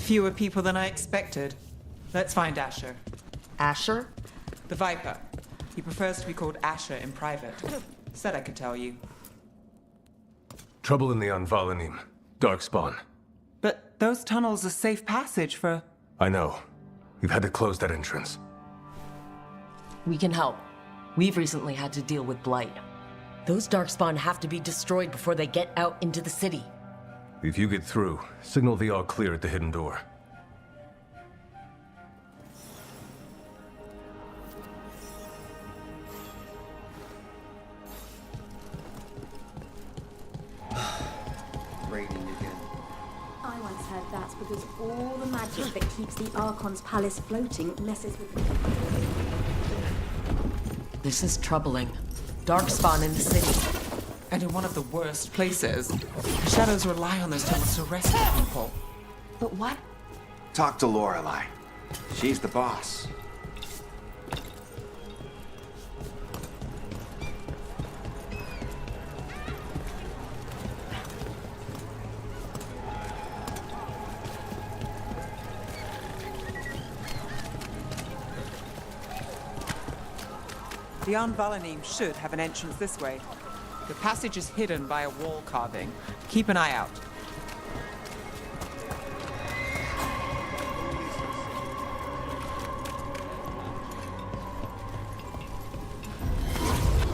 Fewer people than I expected. Let's find Asher. Asher? The Viper. He prefers to be called Asher in private. Said I could tell you. Trouble in the Anvalanim. Darkspawn. But those tunnels are safe passage for... I know. We've had to close that entrance. We can help. We've recently had to deal with Blight. Those Darkspawn have to be destroyed before they get out into the city. If you get through, signal the all clear at the hidden door. Raining again. I once heard that's because all the magic that keeps the Archon's palace floating messes with the... This is troubling. Darkspawn in the city. And in one of the worst places. The Shadows rely on those tunnels to rescue people. But what? Talk to Lorelei. She's the boss. The Anvalanim should have an entrance this way. The passage is hidden by a wall carving. Keep an eye out.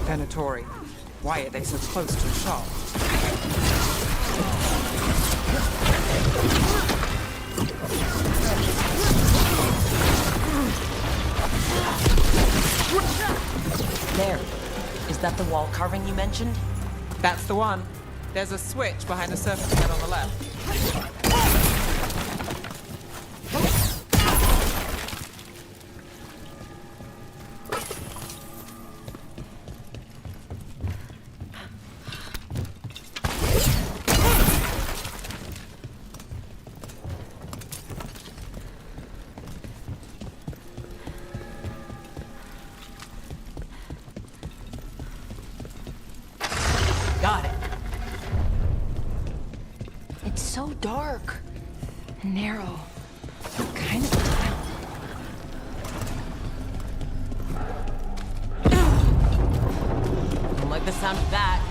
Venatori. Why are they so close to the shop? There. Is that the wall carving you mentioned? That's the one. There's a switch behind the serpent's head on the left. Got it. It's so dark. Narrow. Kind of down. Don't like the sound of that.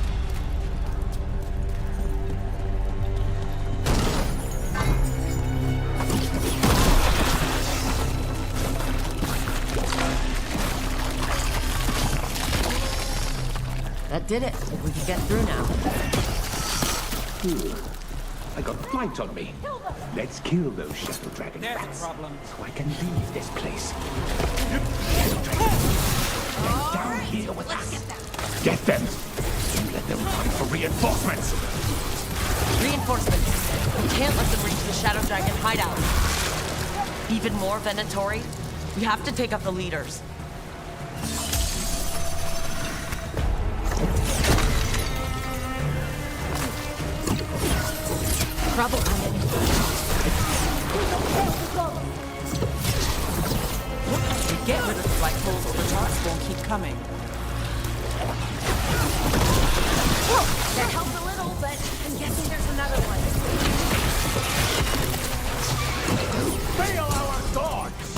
That did it. We can get through now. I got flight on me. Let's kill those shadow dragon There's rats, a problem. so I can leave this place. Shadow dragons, they're down here with us. Get them. You let them run for reinforcements. Reinforcements. We can't let them reach the Shadow Dragon hideout. Even more Venatori. We have to take out the leaders. Trouble coming. We get rid of the black holes or the Darkspawn keep coming. That helped a little, but I'm guessing there's another one. Fail our gods!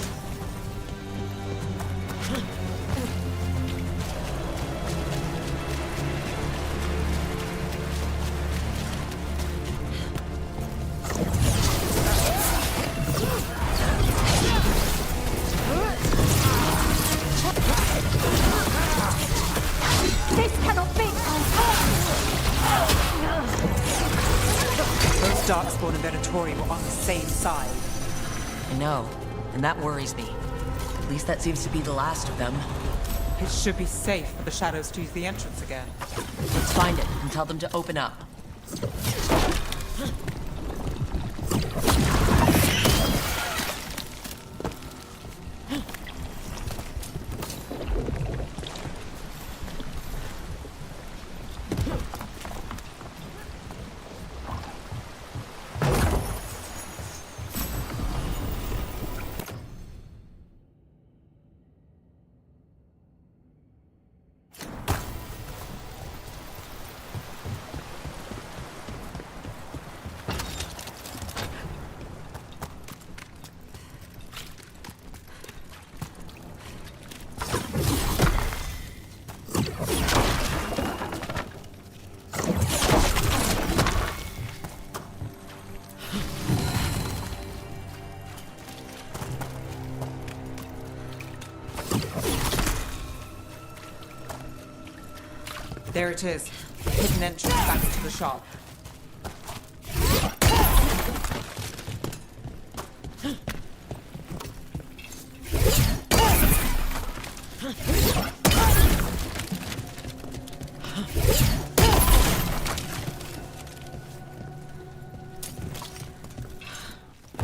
This cannot be! Both Darkspawn and Venatori were on the same side. I know, and that worries me. At least that seems to be the last of them. It should be safe for the Shadows to use the entrance again. Let's find it and tell them to open up. There it is. Hidden entrance back to the shop.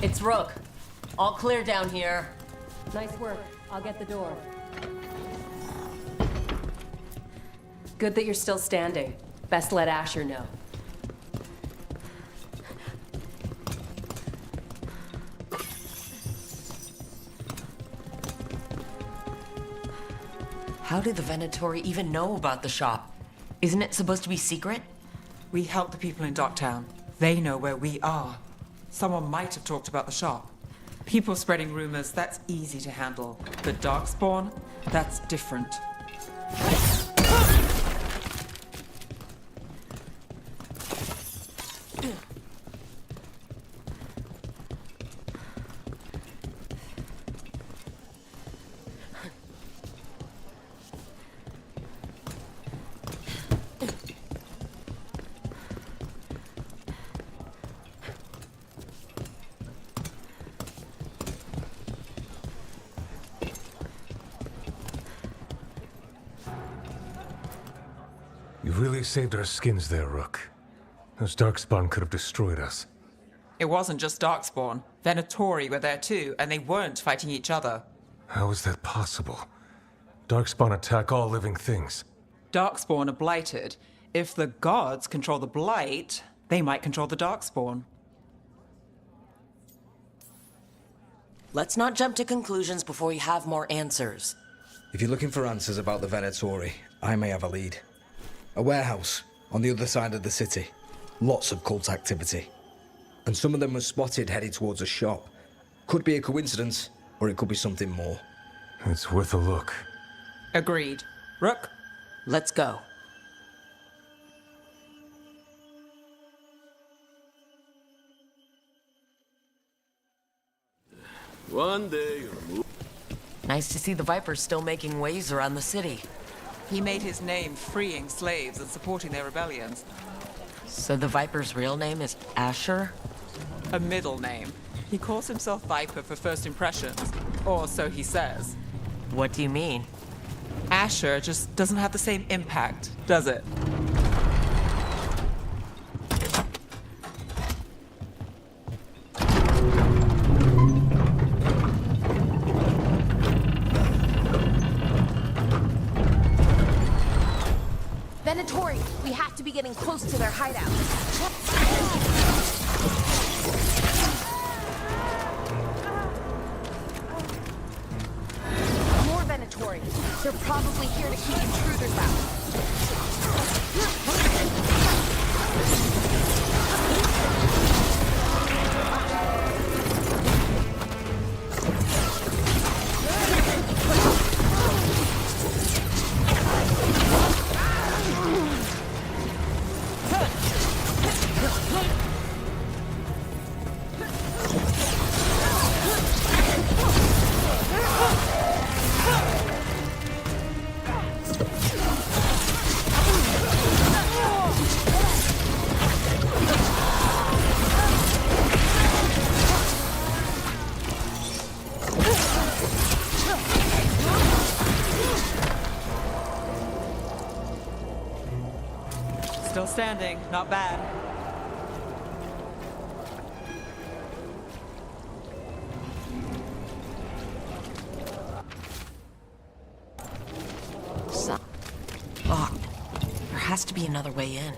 It's Rook. All clear down here. Nice work. I'll get the door. Good that you're still standing. Best let Asher know. How did the Venatori even know about the shop? Isn't it supposed to be secret? We help the people in Docktown. They know where we are. Someone might have talked about the shop. People spreading rumors, that's easy to handle. But Darkspawn, that's different. You really saved our skins there, Rook. Those Darkspawn could have destroyed us. It wasn't just Darkspawn. Venatori were there too, and they weren't fighting each other. How is that possible? Darkspawn attack all living things. Darkspawn are blighted. If the gods control the blight, they might control the Darkspawn. Let's not jump to conclusions before we have more answers. If you're looking for answers about the Venatori, I may have a lead. A warehouse on the other side of the city. Lots of cult activity. And some of them were spotted heading towards a shop. Could be a coincidence, or it could be something more. It's worth a look. Agreed. Rook? Let's go. One day. Nice to see the Vipers still making waves around the city. He made his name freeing slaves and supporting their rebellions. So the Viper's real name is Asher? A middle name. He calls himself Viper for first impressions, or so he says. What do you mean? Asher just doesn't have the same impact, does it? Venatori, we have to be getting close to their hideout. More Venatori. They're probably here to keep intruders out. Still standing, not bad. Locked. There has to be another way in.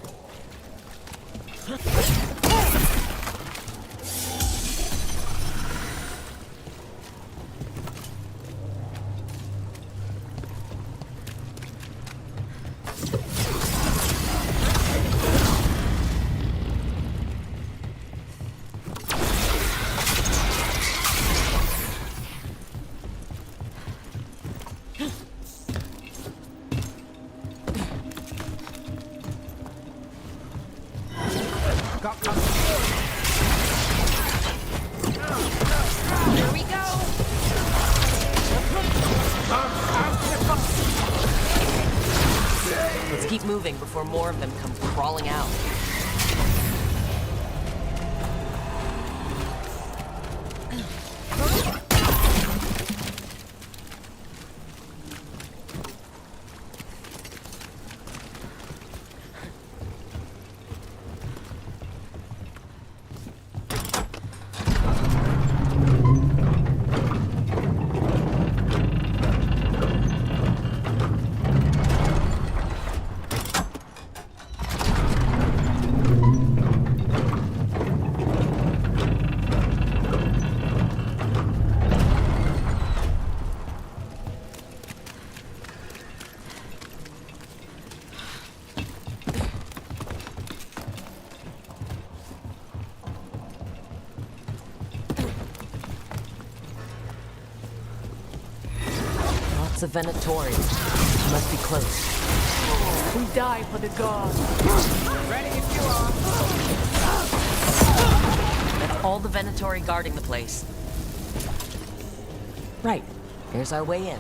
Here we go! Let's keep moving. moving before more of them come crawling out. Lots of Venatori. Must be close. We die for the gods. Ready if you are. That's all the Venatori guarding the place. Right. Here's our way in.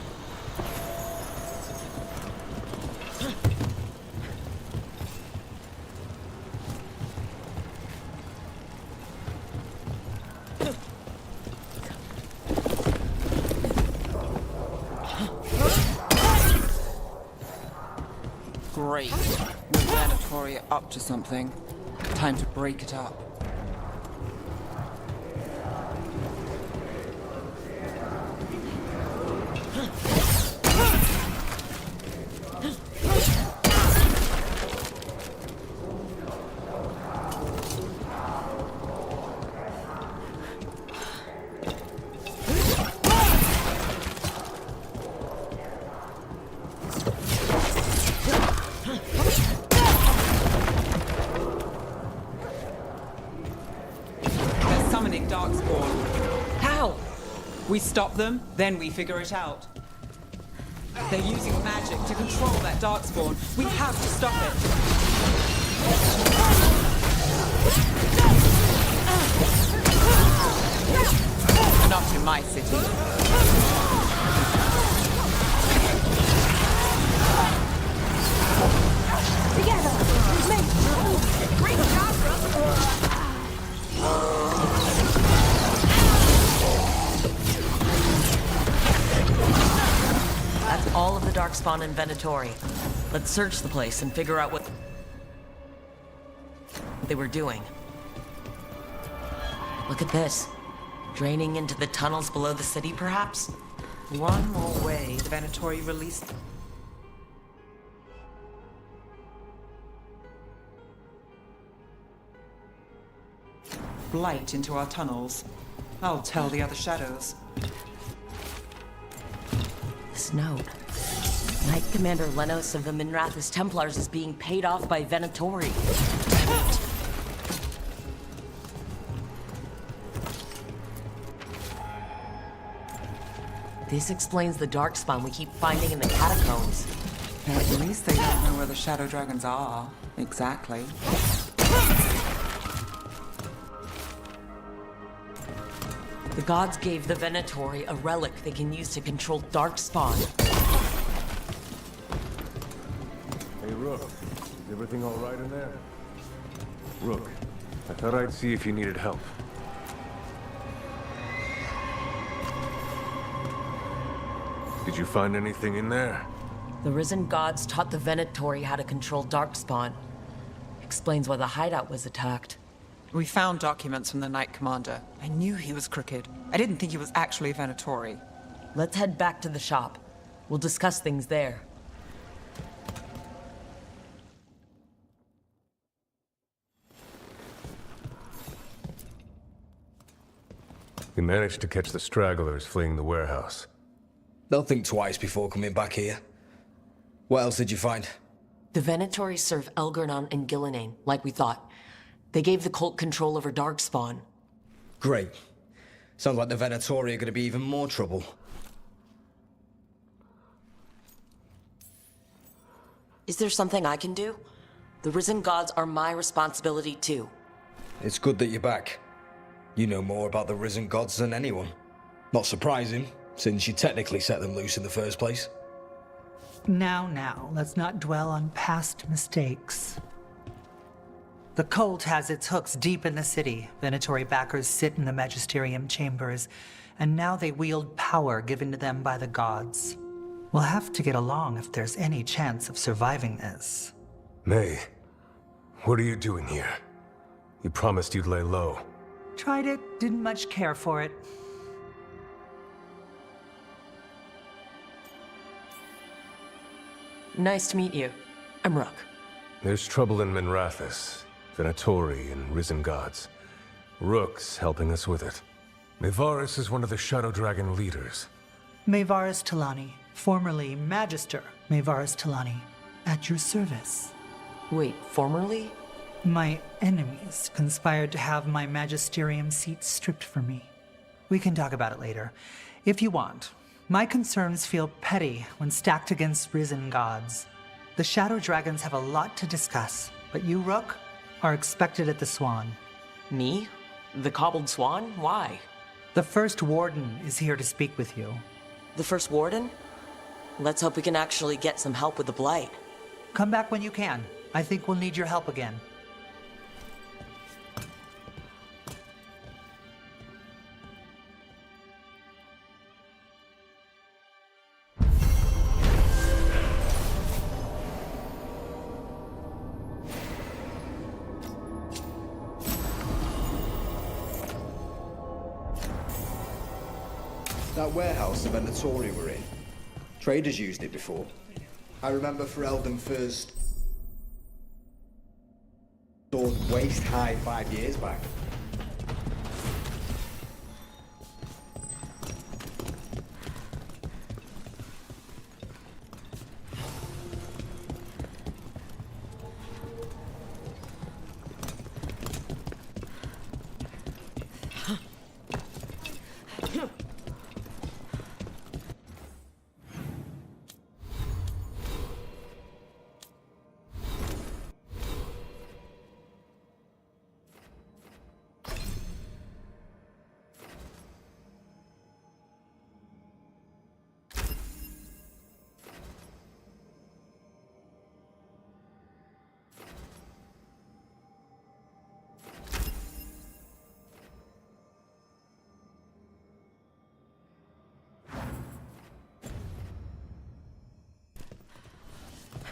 Great. The Venatori are up to something. Time to break it up. Summoning Darkspawn. How? We stop them, then we figure it out. They're using magic to control that Darkspawn. We have to stop it. Not in my city. Together! Great job, brother! That's all of the Darkspawn and Venatori. Let's search the place and figure out what they were doing. Look at this. Draining into the tunnels below the city, perhaps? One more way the Venatori released blight into our tunnels. I'll tell the other shadows. This note. Knight Commander Lenos of the Minrathous Templars is being paid off by Venatori. This explains the Darkspawn we keep finding in the catacombs. At least they don't know where the Shadow Dragons are. Exactly. The gods gave the Venatori a relic they can use to control Darkspawn. Hey, Rook. Is everything all right in there? Rook, I thought I'd see if you needed help. Did you find anything in there? The risen gods taught the Venatori how to control Darkspawn. Explains why the hideout was attacked. We found documents from the Knight Commander. I knew he was crooked. I didn't think he was actually a Venatori. Let's head back to the shop. We'll discuss things there. We managed to catch the stragglers fleeing the warehouse. They'll think twice before coming back here. What else did you find? The Venatori serve Elgernon and Gillinane, like we thought. They gave the cult control over Darkspawn. Great. Sounds like the Venatori are going to be even more trouble. Is there something I can do? The risen gods are my responsibility too. It's good that you're back. You know more about the risen gods than anyone. Not surprising, since you technically set them loose in the first place. Now, let's not dwell on past mistakes. The cult has its hooks deep in the city. Venatori backers sit in the magisterium chambers, and now they wield power given to them by the gods. We'll have to get along if there's any chance of surviving this. May, what are you doing here? You promised you'd lay low. Tried it, didn't much care for it. Nice to meet you. I'm Rook. There's trouble in Minrathous, Venatori, and Risen Gods. Rook's helping us with it. Mayvaris is one of the Shadow Dragon leaders. Mayvaris Talani, formerly Magister Mayvaris Talani, at your service. Wait, formerly? My enemies conspired to have my magisterium seat stripped from me. We can talk about it later, if you want. My concerns feel petty when stacked against risen gods. The Shadow Dragons have a lot to discuss, but you, Rook, are expected at the Swan. Me? The Cobbled Swan? Why? The First Warden is here to speak with you. The First Warden? Let's hope we can actually get some help with the Blight. Come back when you can. I think we'll need your help again. That warehouse the Venatori were in. Traders used it before. I remember Ferelden first stored waist high 5 years back.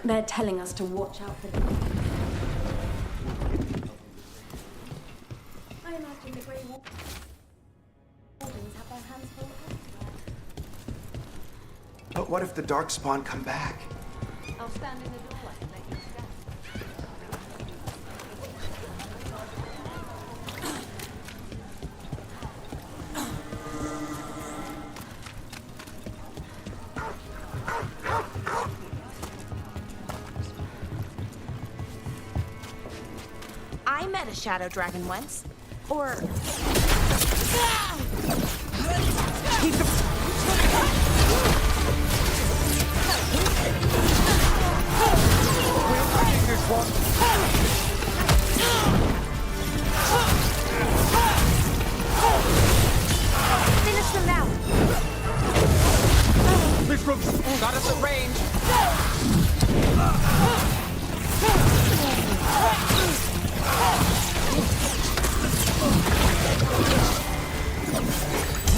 They're telling us to watch out for them. I imagine the Grey Wardens have their hands full elsewhere. But what if the Darkspawn come back? I'll stand in the doorway and let you step. I met a shadow dragon once. Or... Finish them now. Miss Brooks! Got us at range.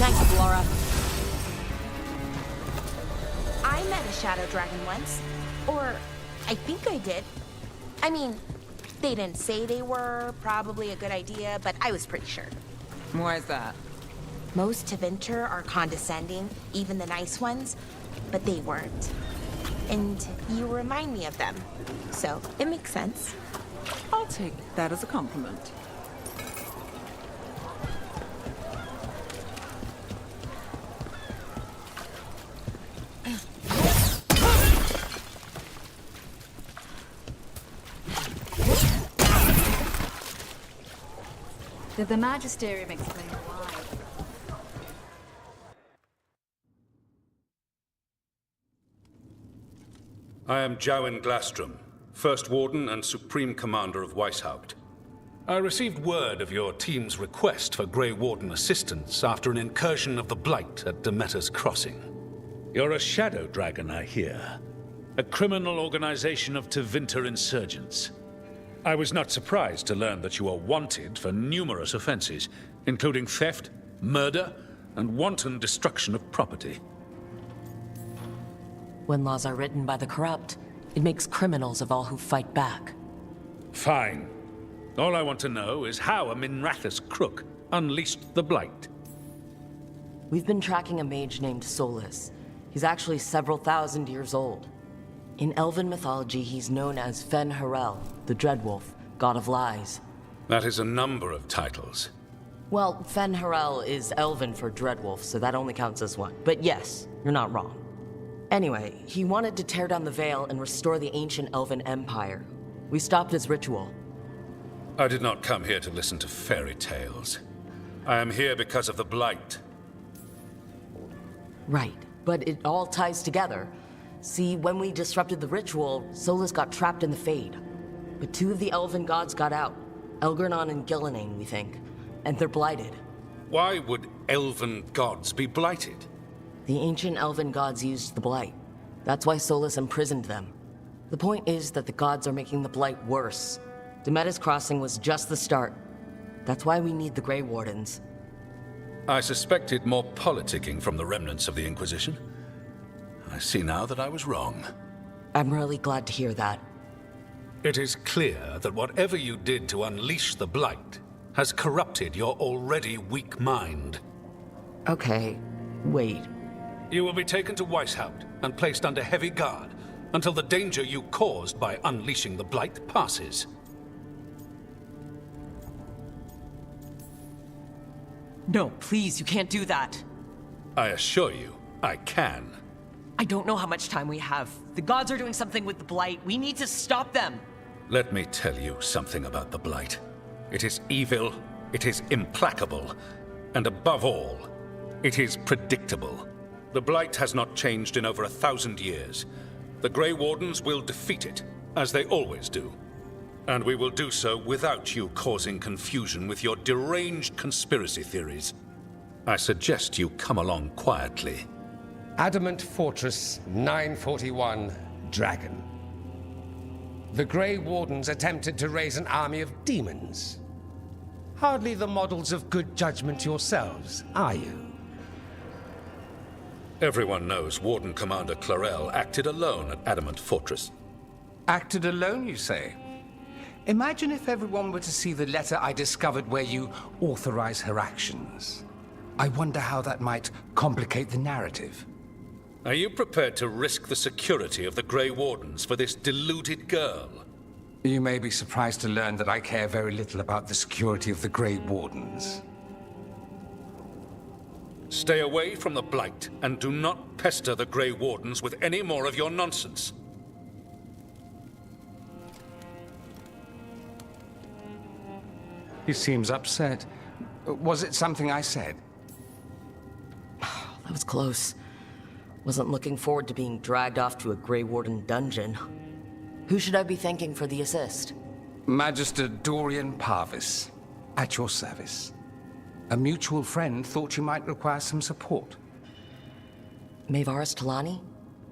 Nice, Laura. I met a shadow dragon once. Or, I think I did. I mean, they didn't say they were probably a good idea, but I was pretty sure. Why is that? Most Tevinter are condescending, even the nice ones, but they weren't. And you remind me of them, so it makes sense. I'll take that as a compliment. Did the Magisterium explain why? I am Jowin Glastrom, First Warden and Supreme Commander of Weishaupt. I received word of your team's request for Grey Warden assistance after an incursion of the Blight at Demeter's Crossing. You're a shadow dragon, I hear. a criminal organization of Tevinter insurgents. I was not surprised to learn that you are wanted for numerous offenses, including theft, murder, and wanton destruction of property. When laws are written by the corrupt, it makes criminals of all who fight back. Fine. All I want to know is how a Minrathous crook unleashed the Blight. We've been tracking a mage named Solus. He's actually several thousand years old. In Elven mythology, he's known as Fen Harel, the Dreadwolf, god of lies. That is a number of titles. Well, Fen Harel is Elven for Dreadwolf, so that only counts as one. But yes, you're not wrong. Anyway, he wanted to tear down the Veil and restore the ancient Elven Empire. We stopped his ritual. I did not come here to listen to fairy tales. I am here because of the Blight. Right, but it all ties together. See, when we disrupted the ritual, Solus got trapped in the Fade. But two of the Elven gods got out. Elgernon and Gillenane, we think. And they're blighted. Why would Elven gods be blighted? The ancient Elven gods used the Blight. That's why Solus imprisoned them. The point is that the gods are making the Blight worse. Demetis Crossing was just the start. That's why we need the Grey Wardens. I suspected more politicking from the remnants of the Inquisition. I see now that I was wrong. I'm really glad to hear that. It is clear that whatever you did to unleash the Blight has corrupted your already weak mind. Okay, wait. You will be taken to Weishaupt and placed under heavy guard until the danger you caused by unleashing the Blight passes. No, please, you can't do that. I assure you, I can. I don't know how much time we have. The gods are doing something with the Blight. We need to stop them. Let me tell you something about the Blight. It is evil, it is implacable, and above all, it is predictable. The Blight has not changed in over 1,000 years. The Grey Wardens will defeat it, as they always do. And we will do so without you causing confusion with your deranged conspiracy theories. I suggest you come along quietly. Adamant Fortress 941, Dragon. The Grey Wardens attempted to raise an army of demons. Hardly the models of good judgment yourselves, are you? Everyone knows Warden Commander Clarel acted alone at Adamant Fortress. Acted alone, you say? Imagine if everyone were to see the letter I discovered where you authorize her actions. I wonder how that might complicate the narrative. Are you prepared to risk the security of the Grey Wardens for this deluded girl? You may be surprised to learn that I care very little about the security of the Grey Wardens. Stay away from the Blight, and do not pester the Grey Wardens with any more of your nonsense. He seems upset. Was it something I said? That was close. Wasn't looking forward to being dragged off to a Grey Warden dungeon. Who should I be thanking for the assist? Magister Dorian Parvis, at your service. A mutual friend thought you might require some support. Maevaris Talani?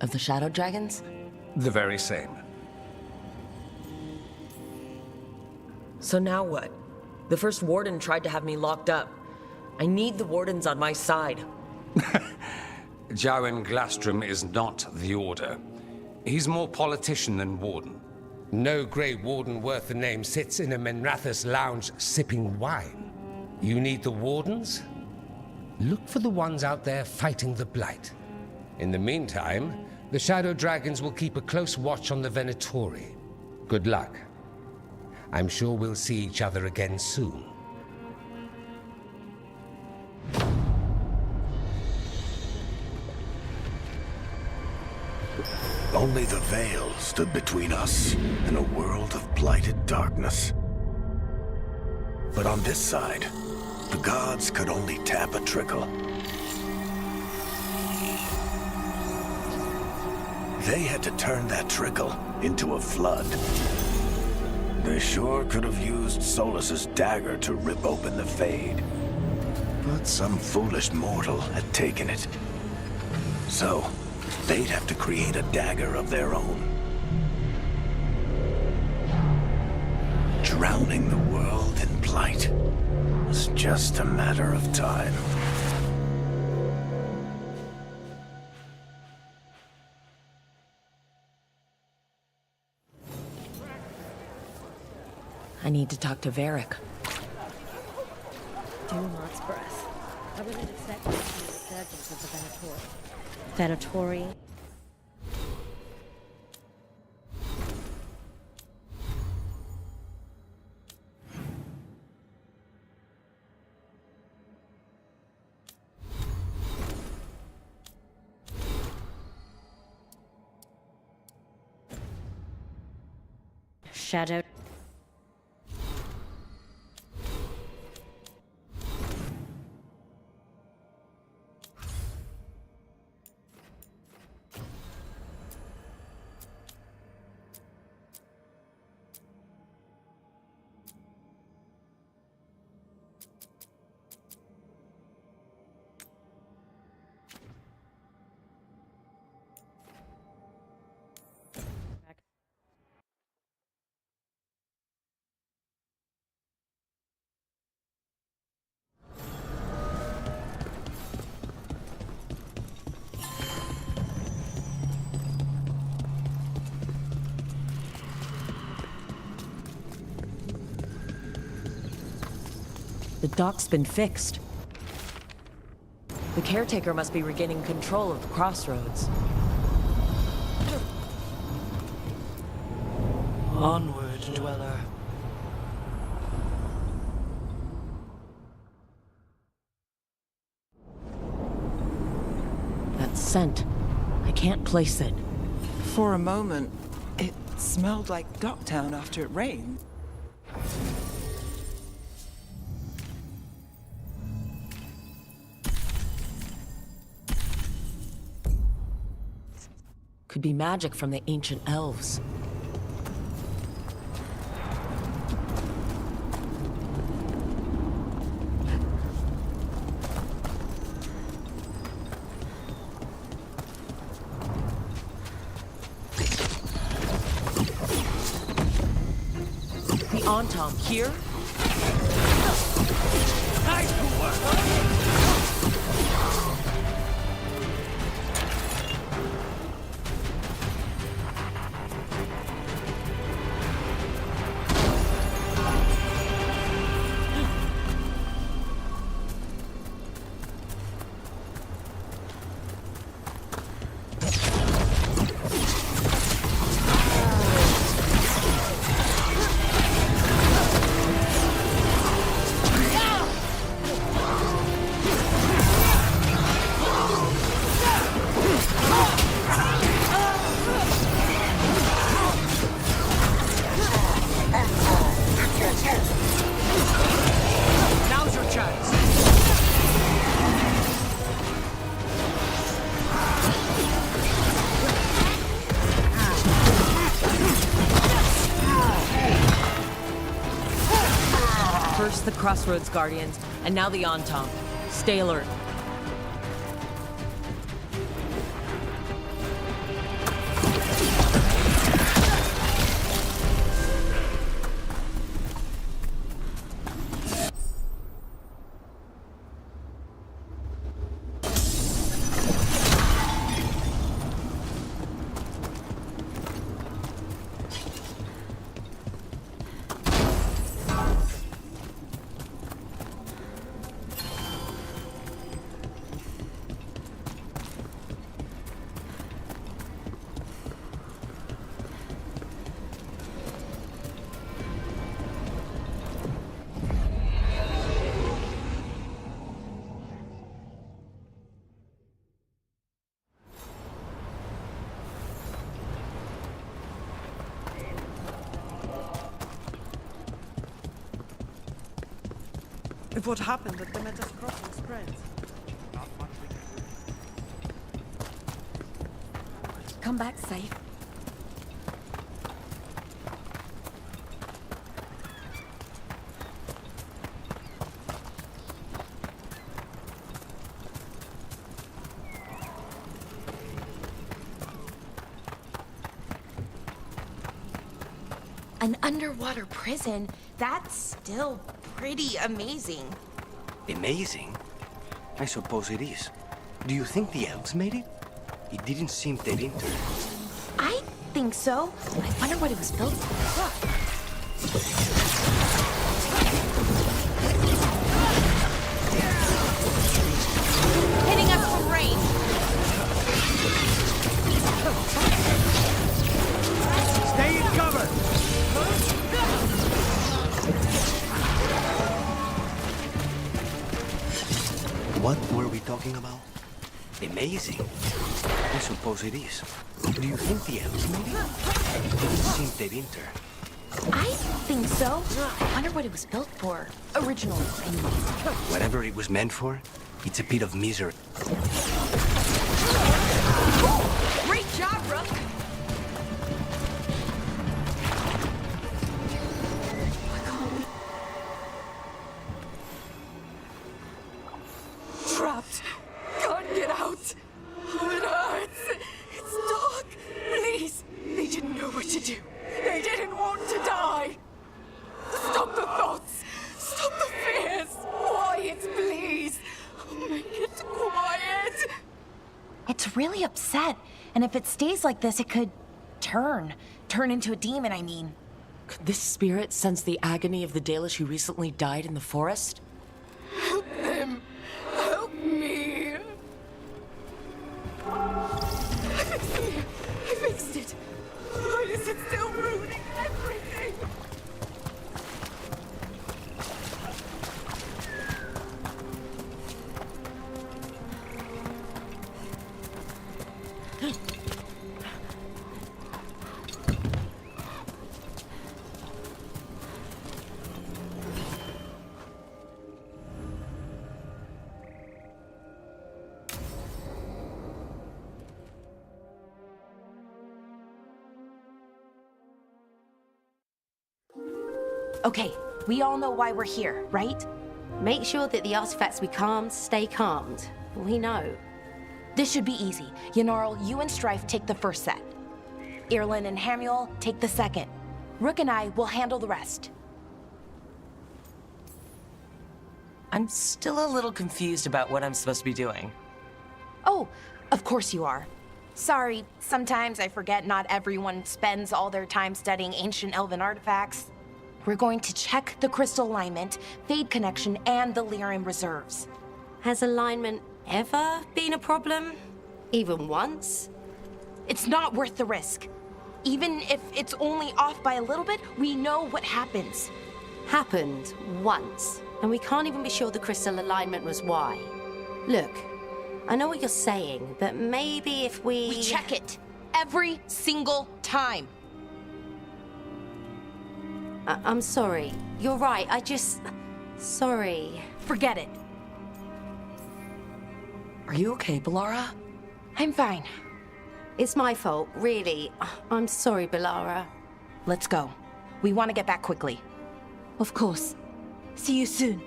Of the Shadow Dragons? The very same. So now what? The first warden tried to have me locked up. I need the wardens on my side. Jowen Glastrom is not the Order. He's more politician than warden. No Grey Warden worth the name sits in a Minrathous lounge sipping wine. You need the wardens? Look for the ones out there fighting the Blight. In the meantime, the Shadow Dragons will keep a close watch on the Venatori. Good luck. I'm sure we'll see each other again soon. Only the Veil stood between us and a world of blighted darkness. But on this side, the gods could only tap a trickle. They had to turn that trickle into a flood. They sure could have used Solus's dagger to rip open the Fade. But some foolish mortal had taken it. So, they'd have to create a dagger of their own. Drowning the world in blight was just a matter of time. I need to talk to Varric. Dumont breath. I wasn't expecting to see the resurgence of the Venatori. Shadow. The dock's been fixed. The caretaker must be regaining control of the crossroads. Onward, dweller. That scent. I can't place it. For a moment, it smelled like Docktown after it rained. Could be magic from the ancient elves. The Antom here? First the Crossroads Guardians, and now the Antom. Stay alert. If what happened at the Metas Crossing spreads. Come back safe. An underwater prison? That's still pretty amazing. Amazing? I suppose it is. Do you think the elves made it? It didn't seem that interesting. I think so. I wonder what it was built for. Look. Hitting us from range. Stay in cover! What were we talking about? Amazing. I suppose it is. Do you think the elves made it? It didn't seem that interesting. I think so. I wonder what it was built for. Originally, I mean. Whatever it was meant for, it's a bit of misery. Great job, Rook. Trapped. Can't get out. Oh, it hurts. It's dark. Please. They didn't know what to do. They didn't want to die. Stop the thoughts. Stop the fears. Quiet, please. Make it quiet. It's really upset. And if it stays like this, it could turn into a demon, I mean. Could this spirit sense the agony of the Dalish who recently died in the forest? Help them. Help me. I fixed it. Why is it still ruining everything? Okay, we all know why we're here, right? Make sure that the artifacts we calmed stay calmed. We know. This should be easy. Yanarl, you and Strife take the first set. Irlin and Hamuel take the second. Rook and I will handle the rest. I'm still a little confused about what I'm supposed to be doing. Oh, of course you are. Sorry, sometimes I forget not everyone spends all their time studying ancient elven artifacts. We're going to check the crystal alignment, fade connection, and the lyrium reserves. Has alignment ever been a problem? Even once? It's not worth the risk. Even if it's only off by a little bit, we know what happens. Happened once, and we can't even be sure the crystal alignment was why. Look, I know what you're saying, but maybe if We check it every single time. I'm sorry. You're right, Sorry. Forget it. Are you okay, Balara? I'm fine. It's my fault, really. I'm sorry, Balara. Let's go. We want to get back quickly. Of course. See you soon.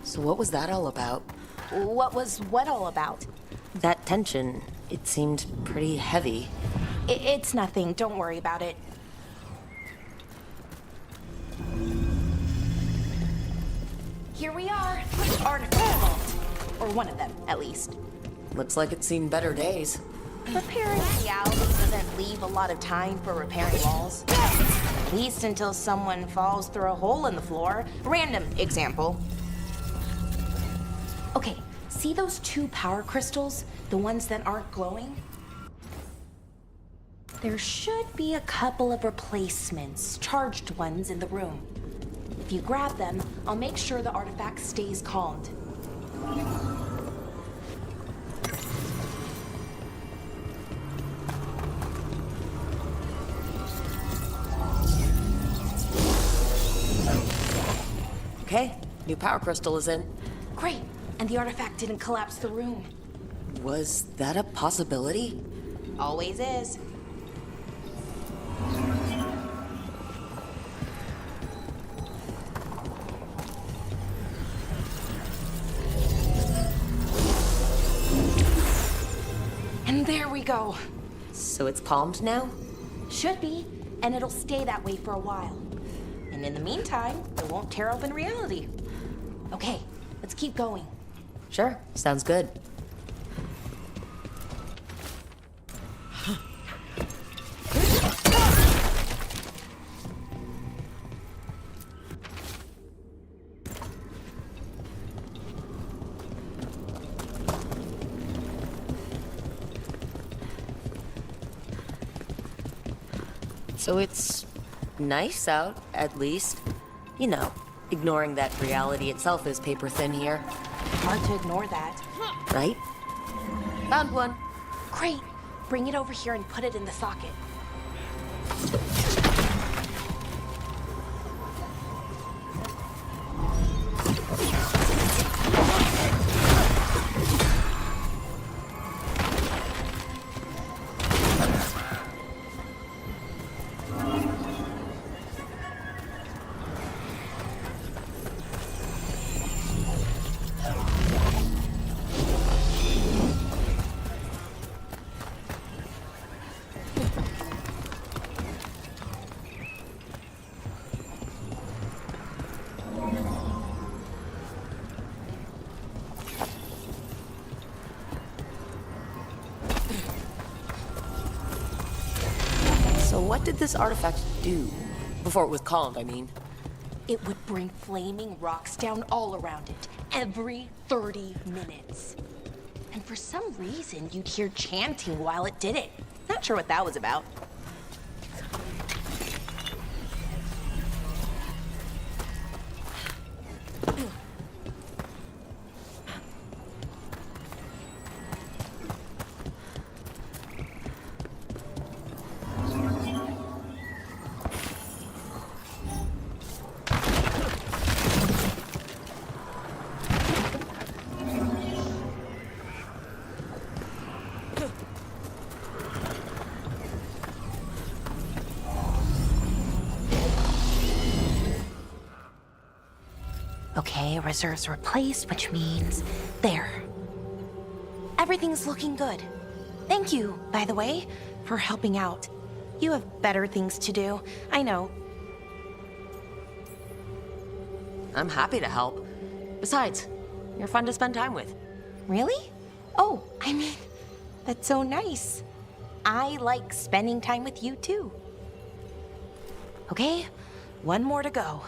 So what was that all about? What was what all about? That tension, it seemed pretty heavy. It's nothing. Don't worry about it. Here we are. Artifact vault. Or one of them, at least. Looks like it's seen better days. Repairing reality doesn't leave a lot of time for repairing walls. At least until someone falls through a hole in the floor. Random example. Okay, see those two power crystals? The ones that aren't glowing? There should be a couple of replacements, charged ones in the room. If you grab them, I'll make sure the artifact stays calmed. Okay, new power crystal is in. Great, and the artifact didn't collapse the room. Was that a possibility? Always is. There we go. So it's calmed now? Should be, and it'll stay that way for a while. And in the meantime, it won't tear open reality. Okay, let's keep going. Sure, sounds good. So it's nice out, at least. You know, ignoring that reality itself is paper thin here. Hard to ignore that. Right? Found one. Great. Bring it over here and put it in the socket. So what did this artifact do? Before it was calmed, I mean. It would bring flaming rocks down all around it, every 30 minutes. And for some reason, you'd hear chanting while it did it. Not sure what that was about. Okay, reserves replaced, which means there. Everything's looking good. Thank you, by the way, for helping out. You have better things to do, I know. I'm happy to help. Besides, you're fun to spend time with. Really? Oh, I mean, that's so nice. I like spending time with you too. Okay, one more to go.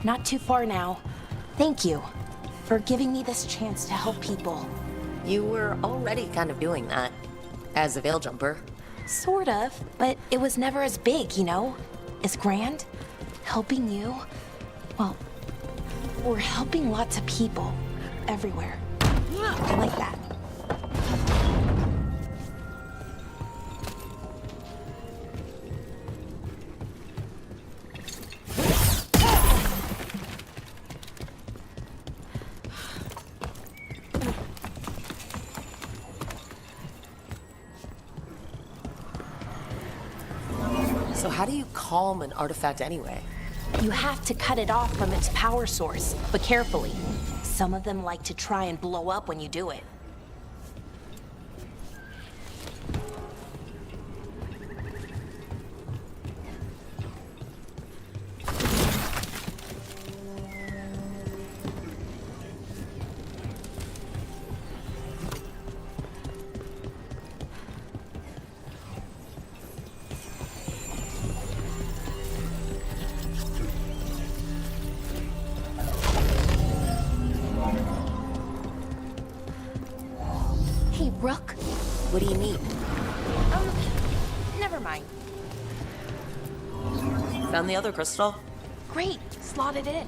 Not too far now. Thank you for giving me this chance to help people. You were already kind of doing that. As a veil jumper. Sort of, but it was never as big, you know? As grand. Helping you. Well, we're helping lots of people. Everywhere. I like that. So how do you calm an artifact anyway? You have to cut it off from its power source, but carefully. Some of them like to try and blow up when you do it. Hey, Rook. What do you need? Never mind. Found the other crystal? Great, slot it in.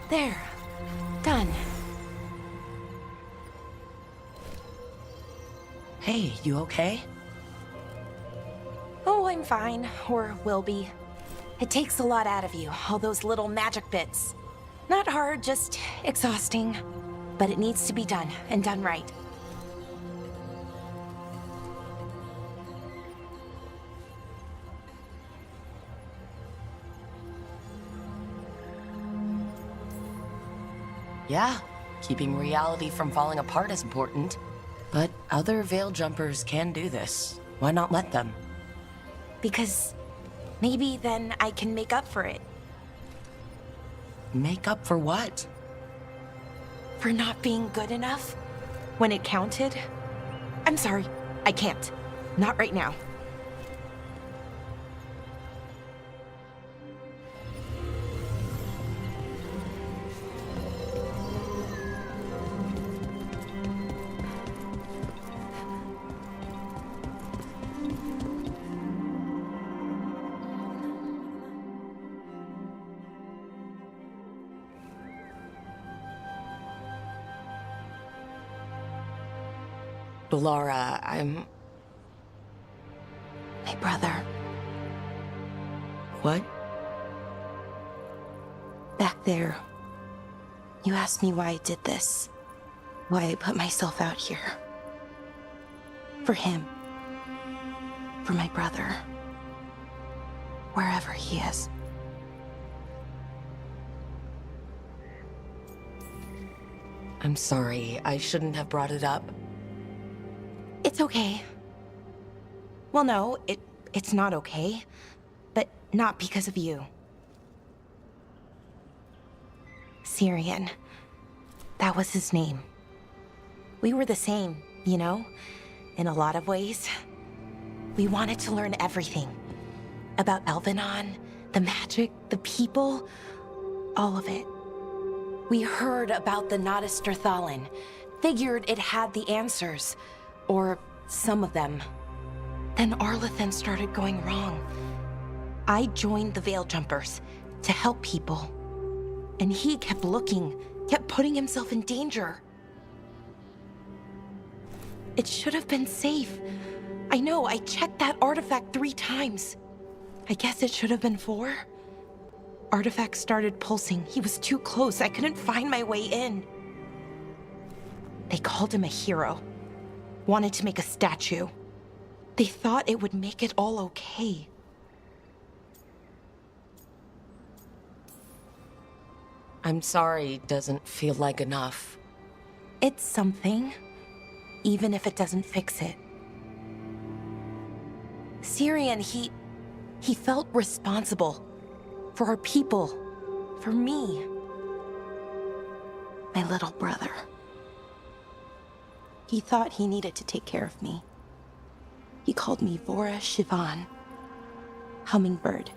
There. Done. Hey, you okay? Oh, I'm fine. Or will be. It takes a lot out of you, all those little magic bits. Not hard, just exhausting. But it needs to be done, and done right. Yeah, keeping reality from falling apart is important. But other veil jumpers can do this. Why not let them? Because maybe then I can make up for it. Make up for what? For not being good enough when it counted. I'm sorry, I can't. Not right now. Laura, I'm... My brother. What? Back there. You asked me why I did this. Why I put myself out here. For him. For my brother. Wherever he is. I'm sorry. I shouldn't have brought it up. It's okay. Well, no, it's not okay. But not because of you. Syrian. That was his name. We were the same, you know? In a lot of ways. We wanted to learn everything. About Elvenon, the magic, the people, all of it. We heard about the Notisterthalin, figured it had the answers, or some of them. Then Arlathan started going wrong. I joined the Veil Jumpers to help people. And he kept looking, kept putting himself in danger. It should have been safe. I know, I checked that artifact 3 times. I guess it should have been 4. Artifact started pulsing. He was too close. I couldn't find my way in. They called him a hero. Wanted to make a statue. They thought it would make it all okay. I'm sorry, doesn't feel like enough. It's something, even if it doesn't fix it. Syrian, he felt responsible. For our people. For me. My little brother. He thought he needed to take care of me. He called me Vora Shivan. Hummingbird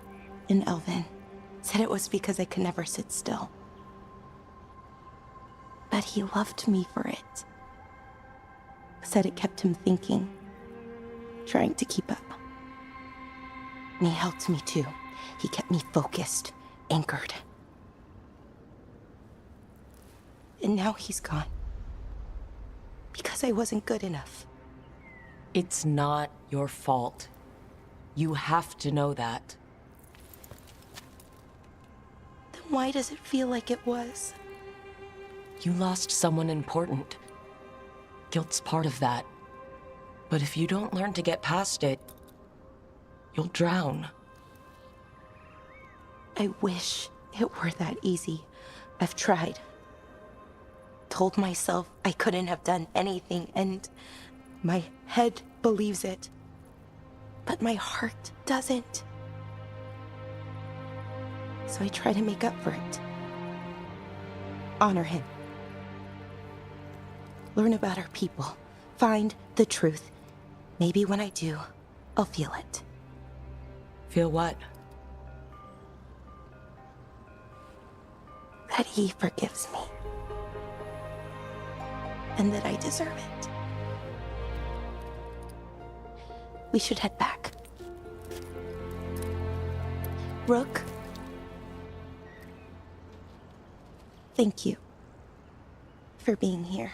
in Elven. Said it was because I could never sit still. But he loved me for it. Said it kept him thinking. Trying to keep up. And he helped me too. He kept me focused, anchored. And now he's gone. Because I wasn't good enough. It's not your fault. You have to know that. Then why does it feel like it was? You lost someone important. Guilt's part of that. But if you don't learn to get past it, you'll drown. I wish it were that easy. I've tried. Told myself I couldn't have done anything, and my head believes it. But my heart doesn't. So I try to make up for it. Honor him. Learn about our people. Find the truth. Maybe when I do, I'll feel it. Feel what? That he forgives me. And that I deserve it. We should head back. Rook? Thank you for being here.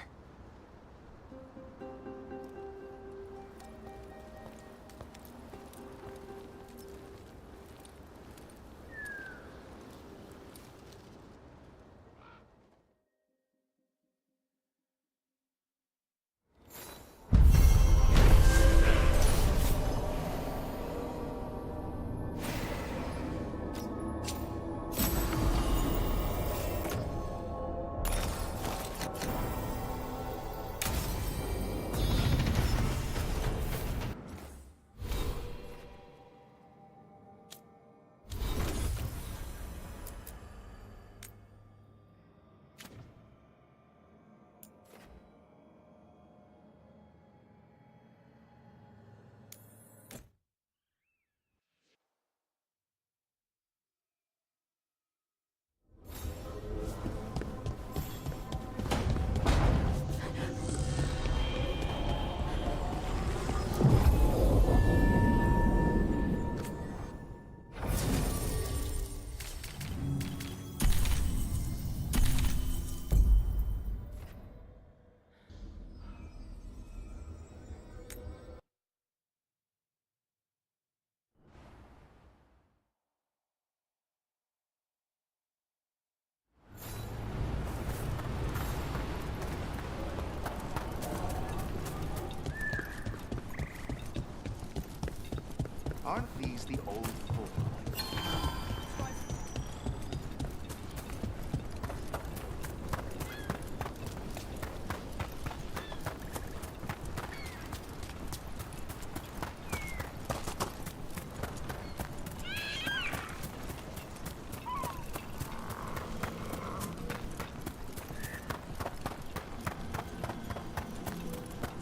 Aren't these the old folk?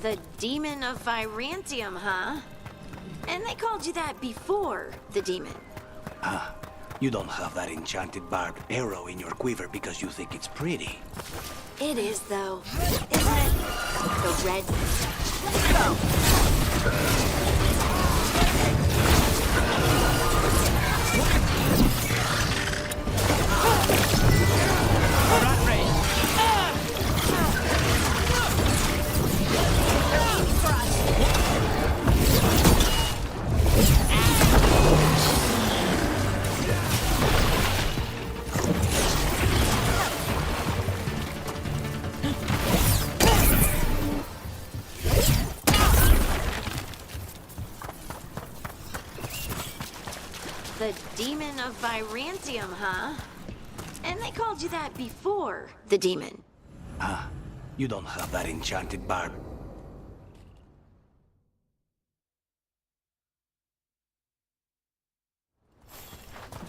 The Demon of Virantium, huh? And they called you that before the demon. Ah, you don't have that enchanted barbed arrow in your quiver because you think it's pretty. It is, though, isn't it? The red. Go! The Demon of Virantium, huh? And they called you that before the demon. Ah, you don't have that enchanted barb.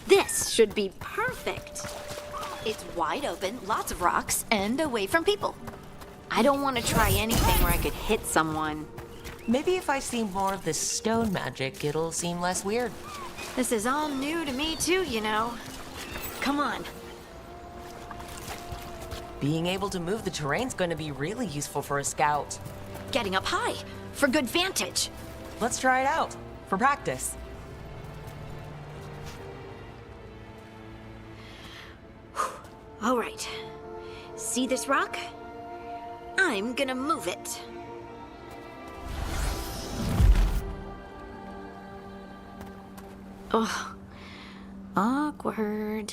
This should be perfect. It's wide open, lots of rocks, and away from people. I don't want to try anything where I could hit someone. Maybe if I see more of this stone magic, it'll seem less weird. This is all new to me too, you know. Come on. Being able to move the terrain's going to be really useful for a scout. Getting up high, for good vantage. Let's try it out, for practice. All right. See this rock? I'm gonna move it. Oh, awkward.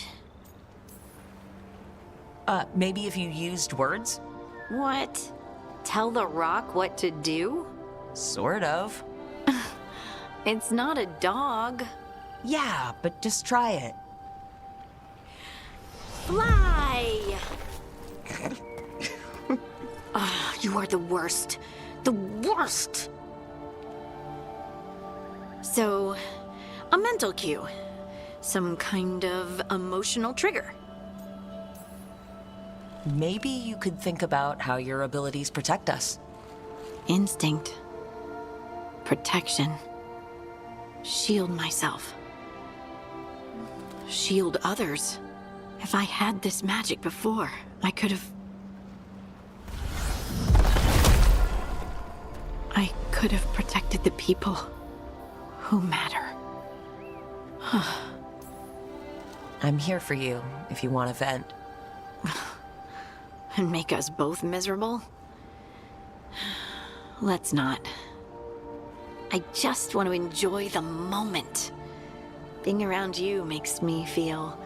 Maybe if you used words? What? Tell the rock what to do? Sort of. It's not a dog. Yeah, but just try it. Fly! Ah, you are the worst. The worst! So, a mental cue. Some kind of emotional trigger. Maybe you could think about how your abilities protect us. Instinct. Protection. Shield myself. Shield others. If I had this magic before, I could have... I could have protected the people who matter. I'm here for you if you want to vent. And make us both miserable? Let's not. I just want to enjoy the moment. Being around you makes me feel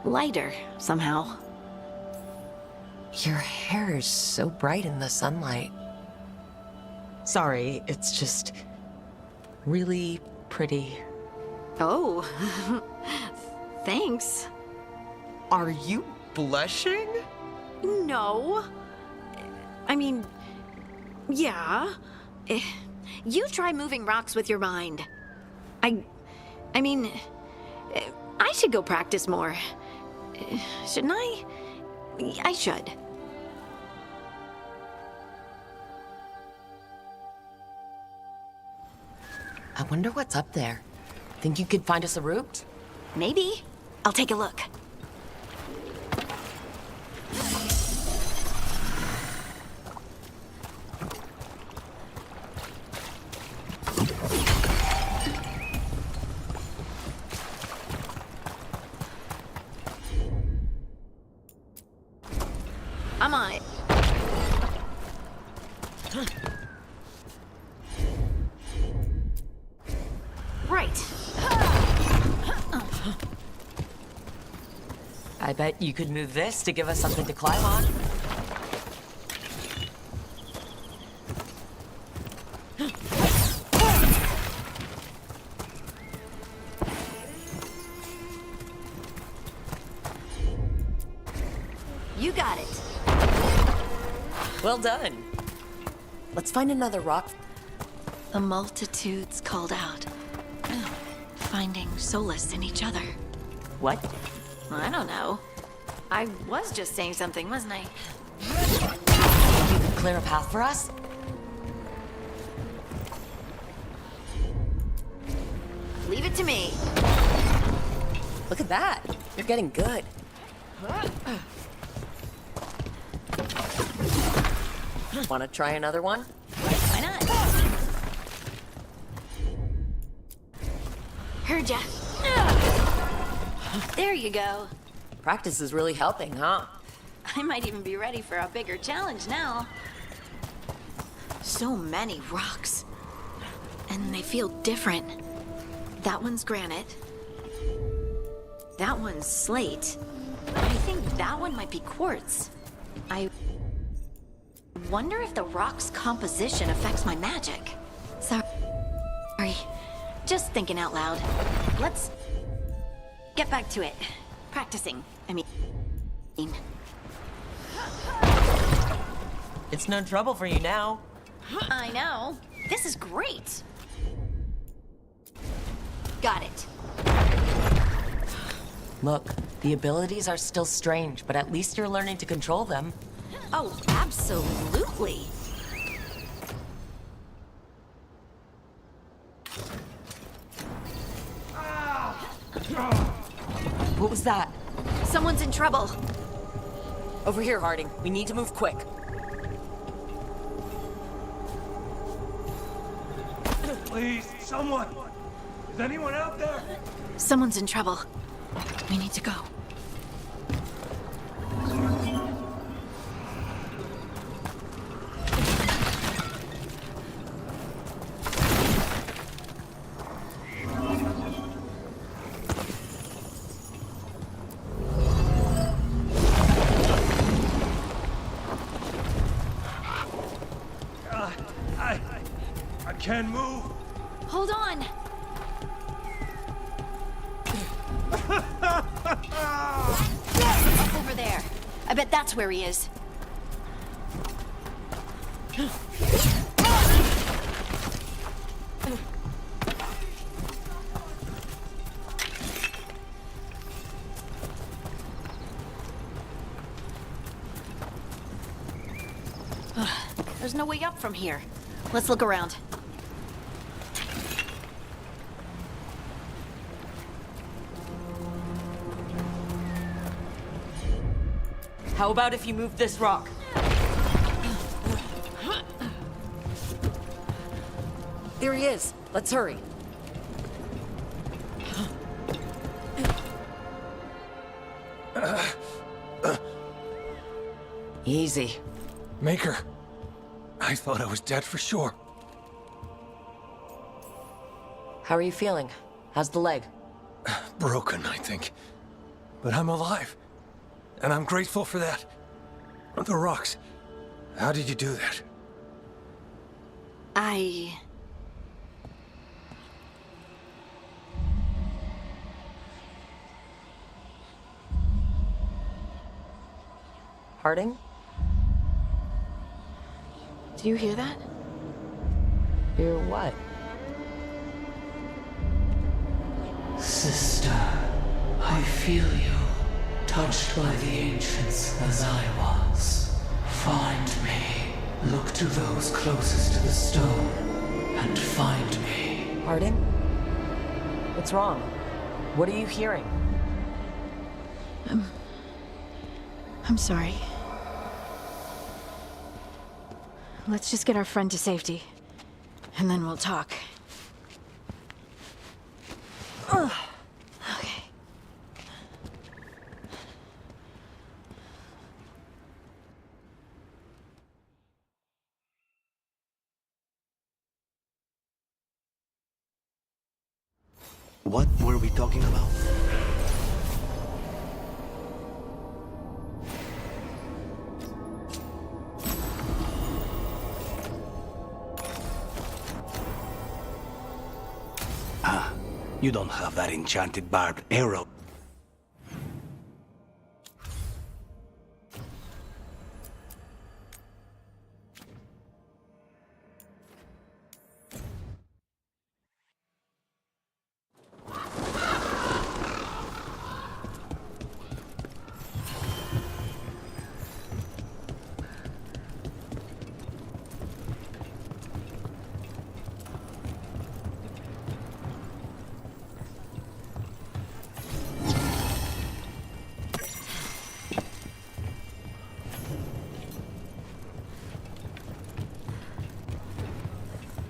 lighter somehow. Your hair is so bright in the sunlight. Sorry, it's just really pretty. Oh, thanks. Are you blushing? No. I mean, yeah. You try moving rocks with your mind. I mean, I should go practice more. Shouldn't I? I should. I wonder what's up there. Think you could find us a route? Maybe. I'll take a look. I'm on it. Right. I bet you could move this to give us something to climb on. You got it. Well done. Let's find another rock. The multitudes called out, finding solace in each other. What? I don't know. I was just saying something, wasn't I? You could clear a path for us? Leave it to me. Look at that. You're getting good. Want to try another one? Why not? Heard ya. There you go. Practice is really helping, huh? I might even be ready for a bigger challenge now. So many rocks. And they feel different. That one's granite. That one's slate. I think that one might be quartz. I wonder if the rock's composition affects my magic. Sorry. Just thinking out loud. Let's get back to it. Practicing, I mean. It's no trouble for you now. I know. This is great. Got it. Look, the abilities are still strange, but at least you're learning to control them. Oh, absolutely. What was that? Someone's in trouble. Over here, Harding. We need to move quick. Please, someone! Is anyone out there? Someone's in trouble. We need to go. I can't move. Hold on. Up over there. I bet that's where he is. There's no way up from here. Let's look around. How about if you move this rock? There he is. Let's hurry. Easy. Maker, I thought I was dead for sure. How are you feeling? How's the leg? Broken, I think. But I'm alive. And I'm grateful for that. The rocks. How did you do that? Harding? Do you hear that? Hear what? Sister, I feel you, touched by the ancients as I was. Find me. Look to those closest to the stone, and find me. Harding? What's wrong? What are you hearing? I'm sorry. Let's just get our friend to safety, and then we'll talk. Ugh. Okay. What were we talking about? You don't have that enchanted barbed arrow.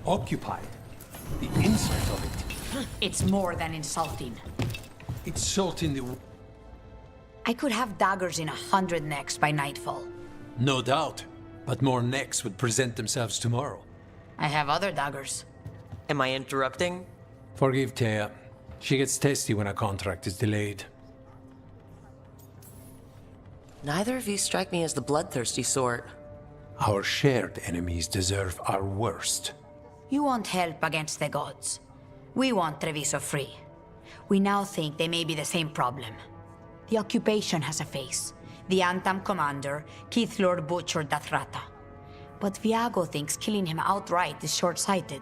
Occupied. The insult of it. It's more than insulting. Insulting the... I could have daggers in 100 necks by nightfall. No doubt. But more necks would present themselves tomorrow. I have other daggers. Am I interrupting? Forgive Thea. She gets testy when a contract is delayed. Neither of you strike me as the bloodthirsty sort. Our shared enemies deserve our worst. You want help against the gods. We want Treviso free. We now think they may be the same problem. The occupation has a face. The Antam commander, Keith Lord Butcher Dathrata. But Viago thinks killing him outright is short-sighted.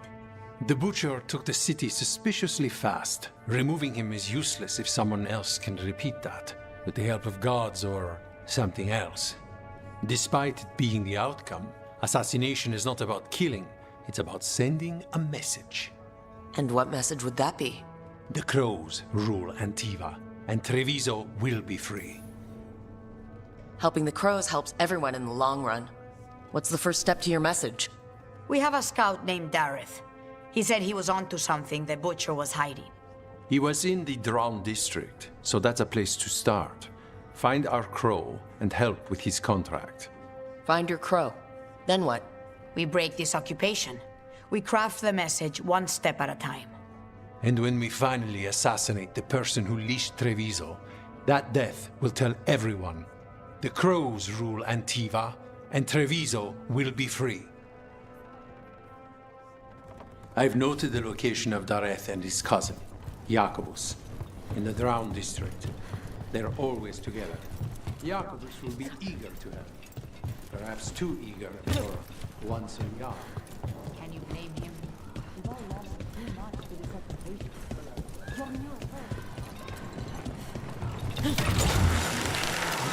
The Butcher took the city suspiciously fast. Removing him is useless if someone else can repeat that, with the help of gods or something else. Despite it being the outcome, assassination is not about killing, it's about sending a message. And what message would that be? The Crows rule Antiva, and Treviso will be free. Helping the Crows helps everyone in the long run. What's the first step to your message? We have a scout named Dareth. He said he was onto something the Butcher was hiding. He was in the Drown district, so that's a place to start. Find our Crow and help with his contract. Find your Crow. Then what? We break this occupation. We craft the message one step at a time. And when we finally assassinate the person who leashed Treviso, that death will tell everyone. The Crows rule Antiva, and Treviso will be free. I've noted the location of Dareth and his cousin, Jacobus, in the Drown district. They're always together. Jacobus will be eager to help. Perhaps too eager for once a yard. Can you blame him?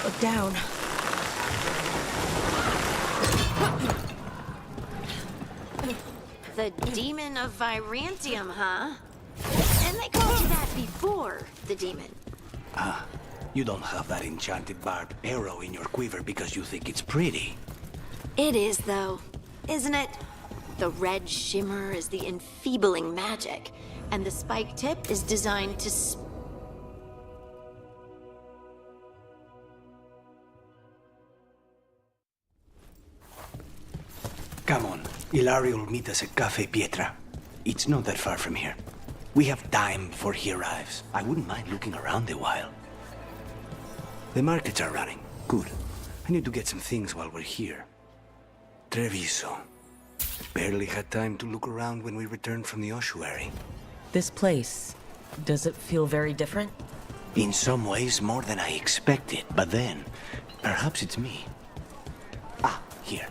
Look down. The demon of Virantium, huh? And they called you that before, the demon. You don't have that enchanted barbed arrow in your quiver because you think it's pretty. It is, though, isn't it? The red shimmer is the enfeebling magic, and the spike tip is designed to Come on. Ilario will meet us at Cafe Pietra. It's not that far from here. We have time before he arrives. I wouldn't mind looking around a while. The markets are running. Good. I need to get some things while we're here. Treviso. Barely had time to look around when we returned from the ossuary. This place, does it feel very different? In some ways, more than I expected. But then, perhaps it's me. Ah, here.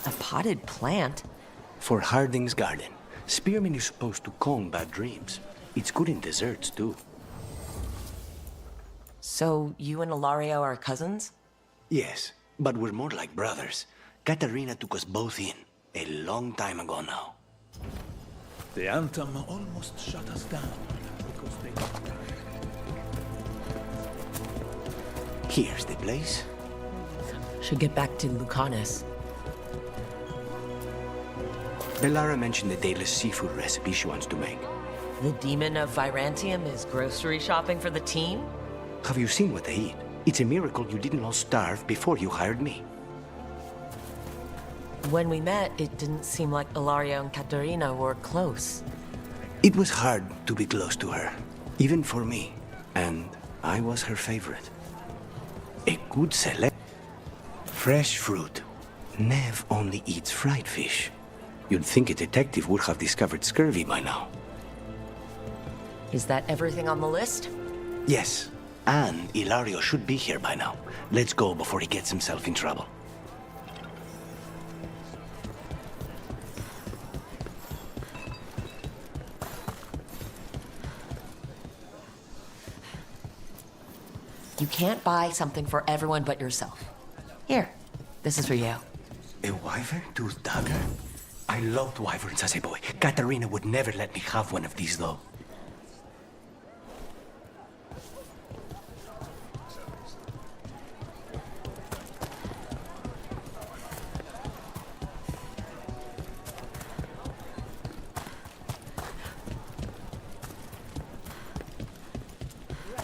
A potted plant? For Harding's garden. Spearmint is supposed to calm bad dreams. It's good in desserts, too. So, you and Ilario are cousins? Yes, but we're more like brothers. Katarina took us both in, a long time ago now. The Anthem almost shut us down because they... Here's the place. Should get back to Lucanus. Bellara mentioned the daily seafood recipe she wants to make. The demon of Virantium is grocery shopping for the team? Have you seen what they eat? It's a miracle you didn't all starve before you hired me. When we met, it didn't seem like Ilario and Katerina were close. It was hard to be close to her, even for me. And I was her favorite. A good select. Fresh fruit. Nev only eats fried fish. You'd think a detective would have discovered scurvy by now. Is that everything on the list? Yes, and Ilario should be here by now. Let's go before he gets himself in trouble. You can't buy something for everyone but yourself. Here, this is for you. A wyvern-toothed dagger? I loved wyverns as a boy. Katarina would never let me have one of these, though.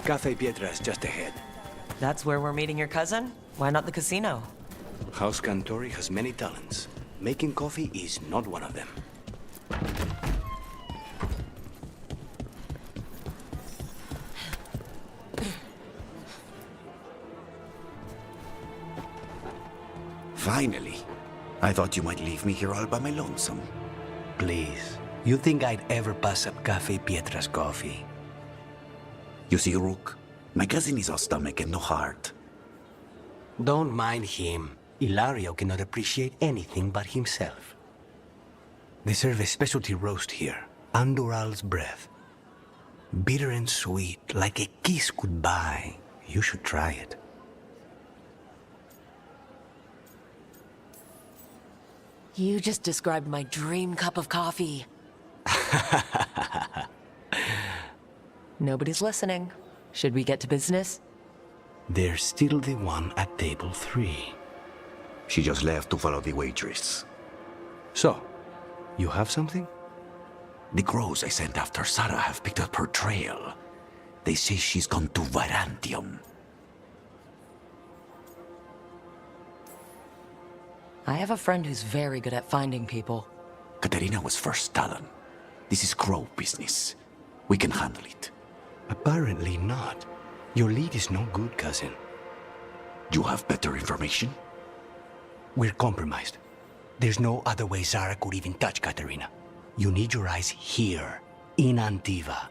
Cafe Pietra is just ahead. That's where we're meeting your cousin? Why not the casino? House Cantori has many talents. Making coffee is not one of them. Finally. I thought you might leave me here all by my lonesome. Please. You think I'd ever pass up Cafe Pietra's coffee? You see, Rook, my cousin is all stomach and no heart. Don't mind him. Ilario cannot appreciate anything but himself. They serve a specialty roast here, Andoral's breath. Bitter and sweet, like a kiss goodbye. You should try it. You just described my dream cup of coffee. Nobody's listening. Should we get to business? There's still the one at table 3. She just left to follow the waitress. So, you have something? The crows I sent after Sarah have picked up her trail. They say she's gone to Virantium. I have a friend who's very good at finding people. Katerina was first Talon. This is crow business. We can handle it. Apparently not. Your lead is no good, cousin. You have better information? We're compromised. There's no other way Zara could even touch Katerina. You need your eyes here, in Antiva.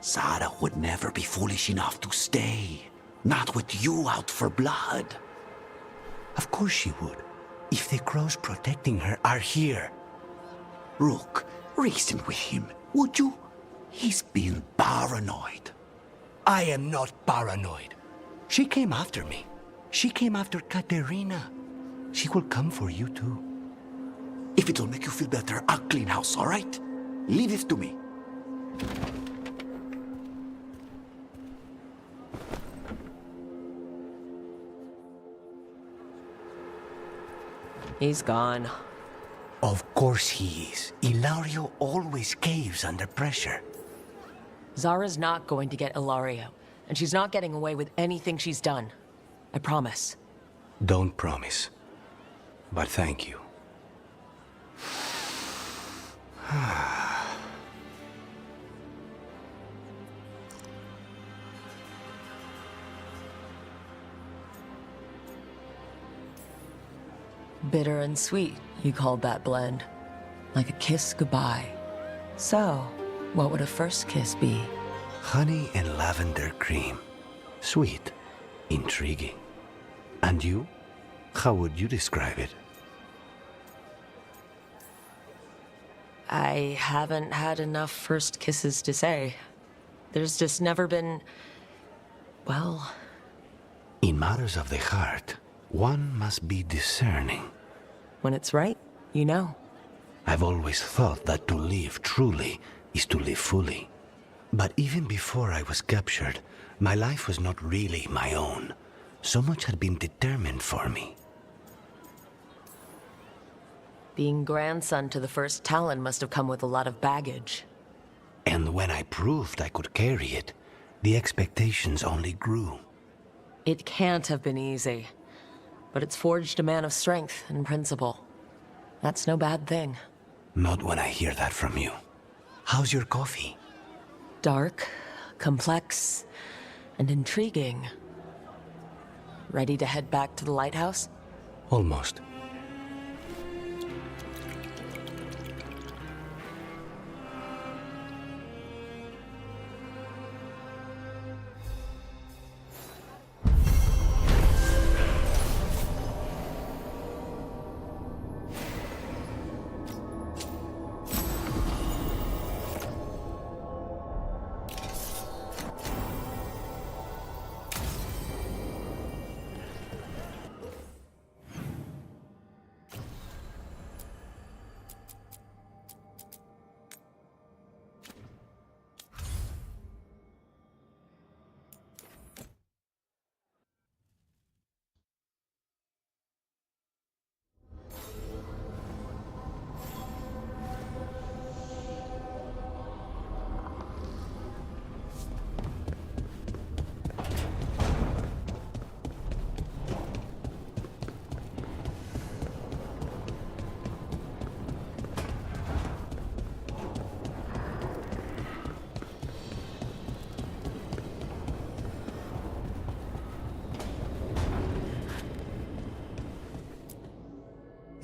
Zara would never be foolish enough to stay. Not with you out for blood. Of course she would. If the crows protecting her are here. Rook, reason with him, would you? He's being paranoid. I am not paranoid. She came after me. She came after Katerina. She will come for you too. If it'll make you feel better, I'll clean house, all right? Leave it to me. He's gone. Of course he is. Ilario always caves under pressure. Zara's not going to get Ilario, and she's not getting away with anything she's done. I promise. Don't promise. But thank you. Bitter and sweet, you called that blend. Like a kiss goodbye. So, what would a first kiss be? Honey and lavender cream. Sweet. Intriguing. And you? How would you describe it? I haven't had enough first kisses to say. There's just never been... well... In matters of the heart, one must be discerning. When it's right, you know. I've always thought that to live truly is to live fully. But even before I was captured, my life was not really my own. So much had been determined for me. Being grandson to the first Talon must have come with a lot of baggage. And when I proved I could carry it, the expectations only grew. It can't have been easy. But it's forged a man of strength and principle. That's no bad thing. Not when I hear that from you. How's your coffee? Dark, complex, and intriguing. Ready to head back to the lighthouse? Almost.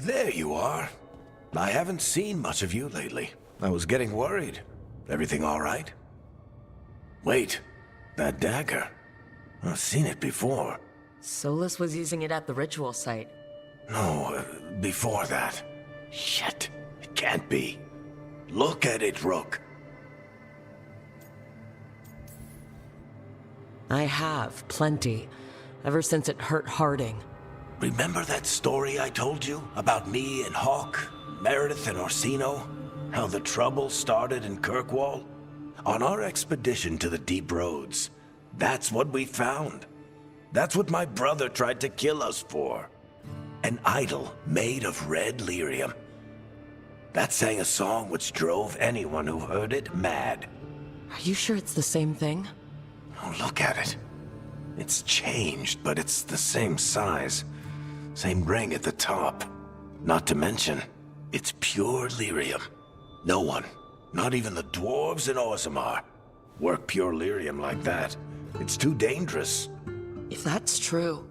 There you are. I haven't seen much of you lately. I was getting worried. Everything all right? Wait, that dagger. I've seen it before. Solus was using it at the ritual site. No, before that. Shit, it can't be. Look at it, Rook. I have, plenty. Ever since it hurt Harding. Remember that story I told you about me and Hawk, Meredith and Orsino? How the trouble started in Kirkwall? On our expedition to the Deep Roads, that's what we found. That's what my brother tried to kill us for. An idol made of red lyrium. That sang a song which drove anyone who heard it mad. Are you sure it's the same thing? Oh, look at it. It's changed, but it's the same size. Same ring at the top. Not to mention, it's pure lyrium. No one, not even the dwarves in Orzammar, work pure lyrium like that. It's too dangerous. If that's true,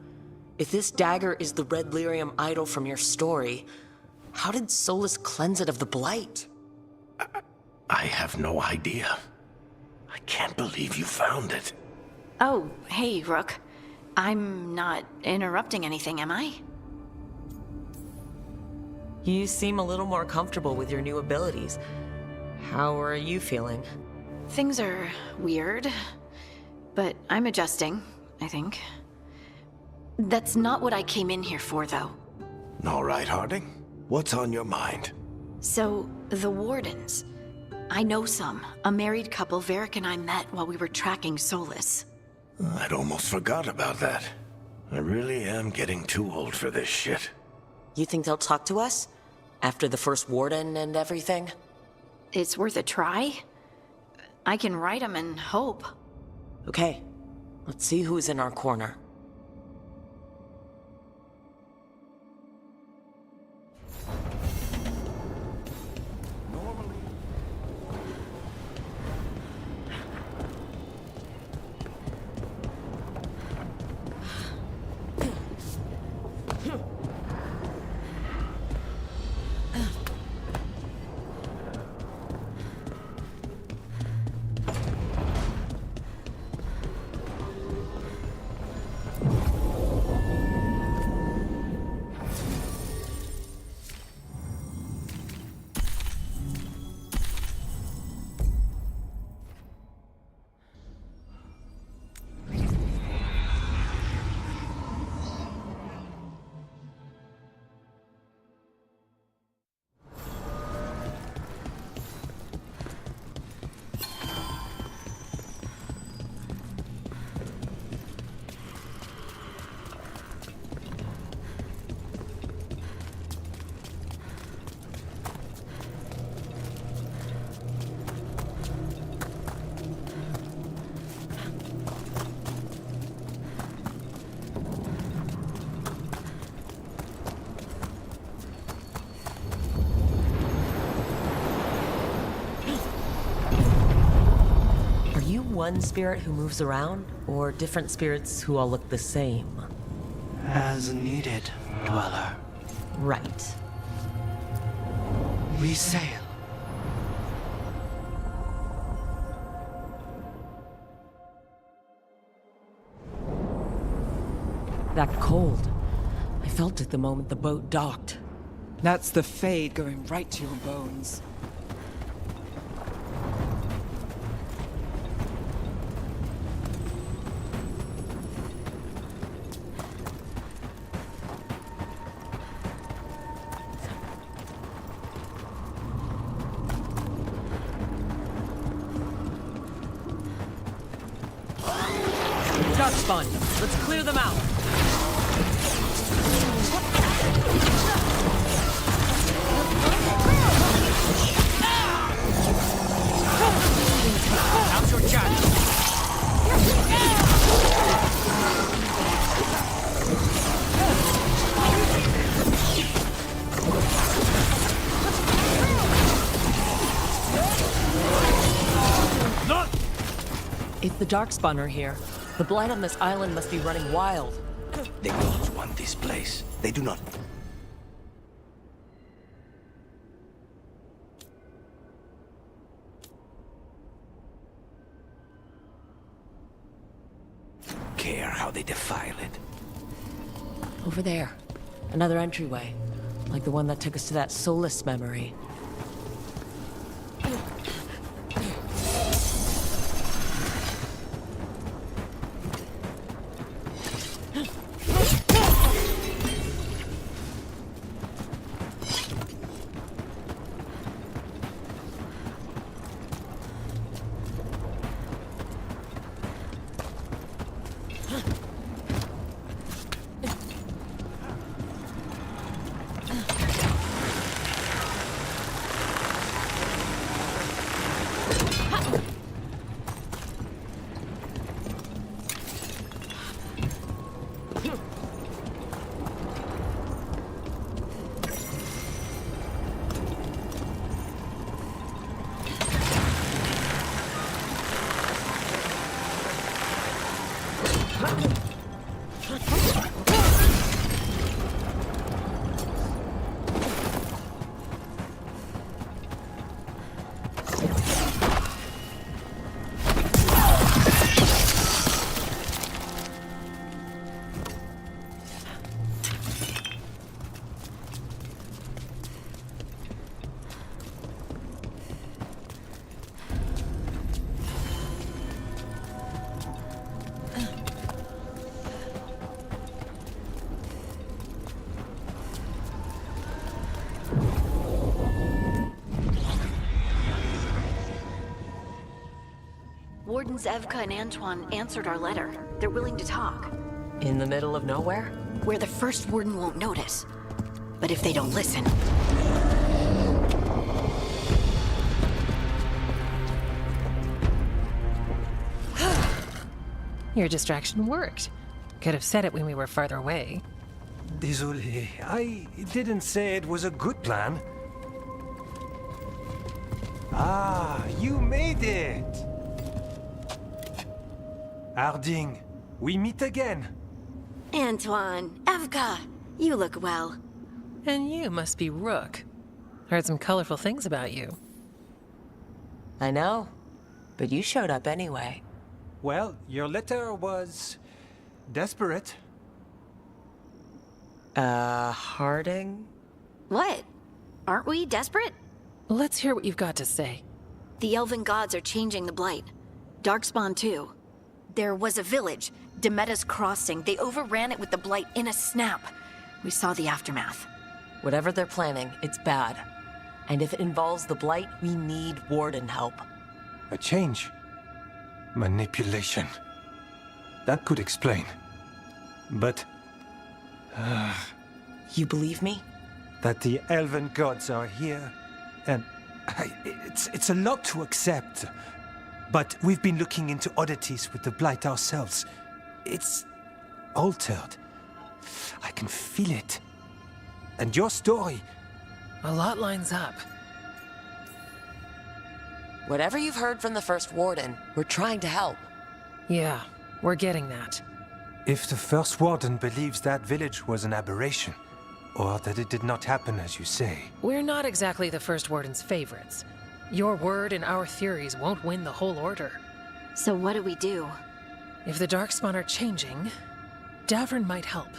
if this dagger is the red lyrium idol from your story, how did Solus cleanse it of the blight? I have no idea. I can't believe you found it. Oh, hey, Rook. I'm not interrupting anything, am I? You seem a little more comfortable with your new abilities. How are you feeling? Things are weird, but I'm adjusting, I think. That's not what I came in here for, though. All right, Harding. What's on your mind? So, the Wardens. I know some. A married couple Varric and I met while we were tracking Solus. I'd almost forgot about that. I really am getting too old for this shit. You think they'll talk to us? After the first warden and everything? It's worth a try. I can write them and hope. Okay, let's see who's in our corner. one spirit who moves around, or different spirits who all look the same? As needed, Dweller. Right. We sail. That cold. I felt it the moment the boat docked. That's the Fade going right to your bones. Darkspawn, let's clear them out. Now's your chance. If the Darkspawn are here, the blight on this island must be running wild. The gods want this place. They do not... care how they defile it. Over there. Another entryway. Like the one that took us to that Solus memory. Wardens Evka and Antoine answered our letter. They're willing to talk. In the middle of nowhere? Where the first warden won't notice. But if they don't listen... Your distraction worked. Could have said it when we were farther away. Désolé, I didn't say it was a good plan. Ah, you made it! Harding, we meet again. Antoine, Evka, you look well. And you must be Rook. Heard some colorful things about you. I know, but you showed up anyway. Well, your letter was... desperate. Harding? What? Aren't we desperate? Let's hear what you've got to say. The elven gods are changing the Blight. Darkspawn too. There was a village, Demetta's Crossing. They overran it with the Blight in a snap. We saw the aftermath. Whatever they're planning, it's bad. And if it involves the Blight, we need Warden help. A change. Manipulation. That could explain. But... You believe me? That the elven gods are here, and... it's a lot to accept. But we've been looking into oddities with the Blight ourselves. It's... altered. I can feel it. And your story... A lot lines up. Whatever you've heard from the First Warden, we're trying to help. Yeah, we're getting that. If the First Warden believes that village was an aberration, or that it did not happen as you say... We're not exactly the First Warden's favorites. Your word and our theories won't win the whole order. So what do we do? If the Darkspawn are changing, Davrin might help.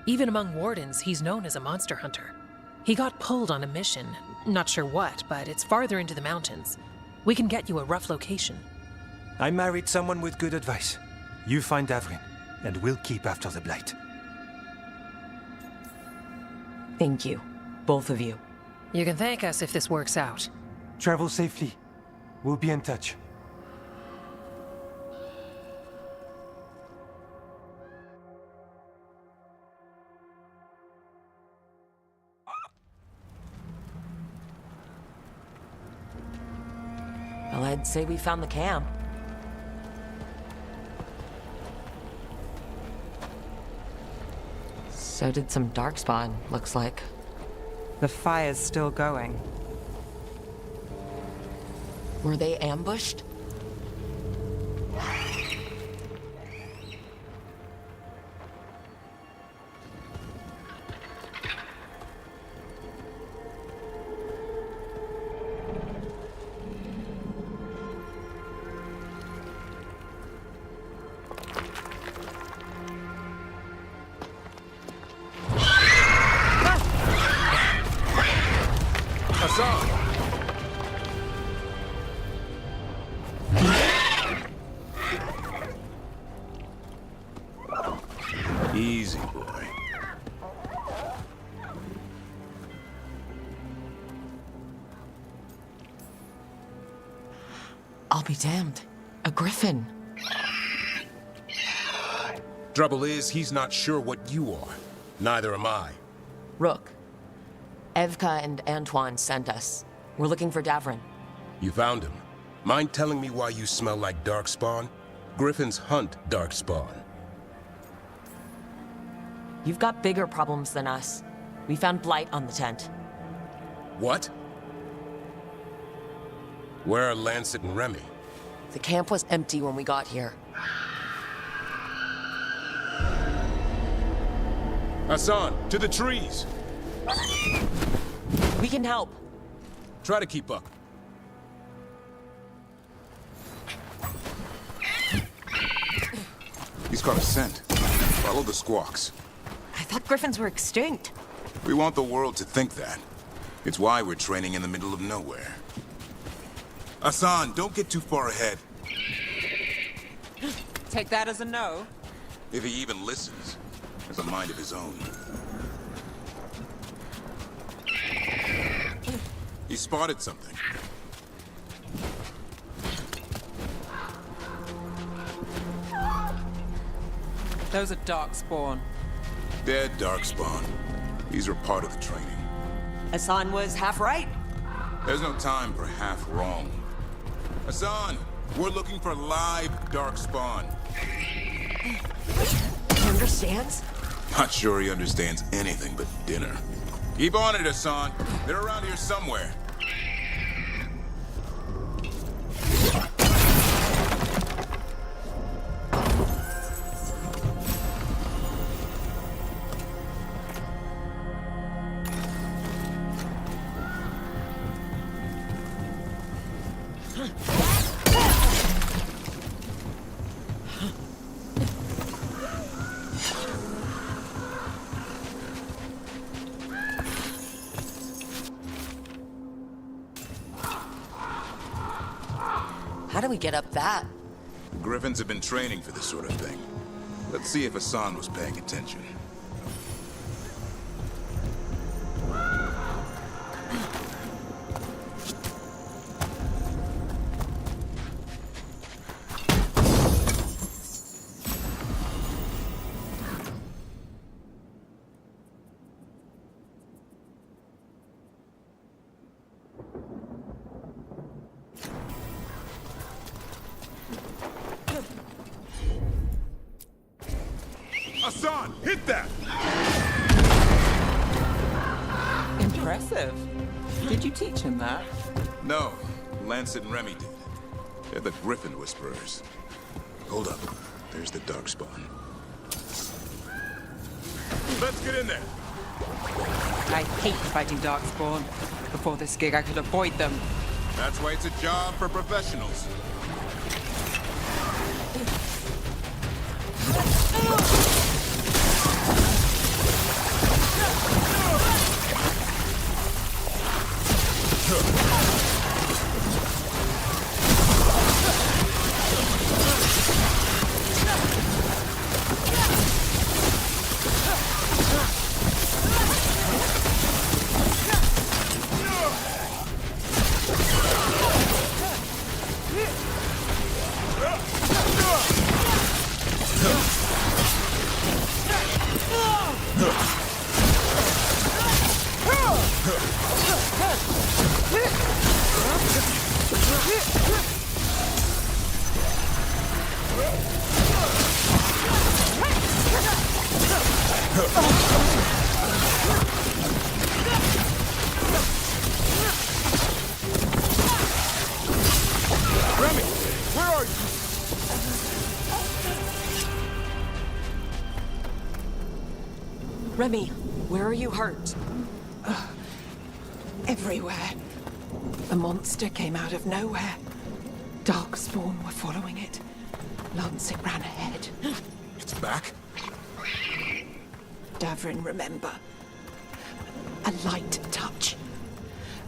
Even among Wardens, he's known as a monster hunter. He got pulled on a mission. Not sure what, but it's farther into the mountains. We can get you a rough location. I married someone with good advice. You find Davrin, and we'll keep after the Blight. Thank you. Both of you. You can thank us if this works out. Travel safely. We'll be in touch. Well, I'd say we found the camp. So did some Darkspawn, looks like. The fire's still going. Were they ambushed? Easy, boy. I'll be damned. A griffin. Trouble is, he's not sure what you are. Neither am I. Rook. Evka and Antoine sent us. We're looking for Davrin. You found him. Mind telling me why you smell like Darkspawn? Griffins hunt Darkspawn. You've got bigger problems than us. We found blight on the tent. What? Where are Lancet and Remy? The camp was empty when we got here. Hassan, to the trees! We can help. Try to keep up. He's got a scent. Follow the squawks. I thought griffins were extinct. We want the world to think that. It's why we're training in the middle of nowhere. Hassan, don't get too far ahead. Take that as a no. If he even listens. Has a mind of his own. He spotted something. Those are Darkspawn. Dead Darkspawn. These are part of the training. Hassan was half right. There's no time for half wrong. Hassan, we're looking for live Darkspawn. He understands? Not sure he understands anything but dinner. Keep on it, Hassan. They're around here somewhere. How do we get up that? The Griffins have been training for this sort of thing. Let's see if Hassan was paying attention. Hassan, hit that! Impressive. Did you teach him that? No. Lancet and Remy did. They're the Griffin Whisperers. Hold up. There's the Darkspawn. Let's get in there. I hate fighting Darkspawn. Before this gig, I could avoid them. That's why it's a job for professionals. Remy, where are you? Remy, where are you hurt? Everywhere. The monster came out of nowhere. Darkspawn were following it. Lancet ran ahead. It's back? Davrin, remember. A light touch.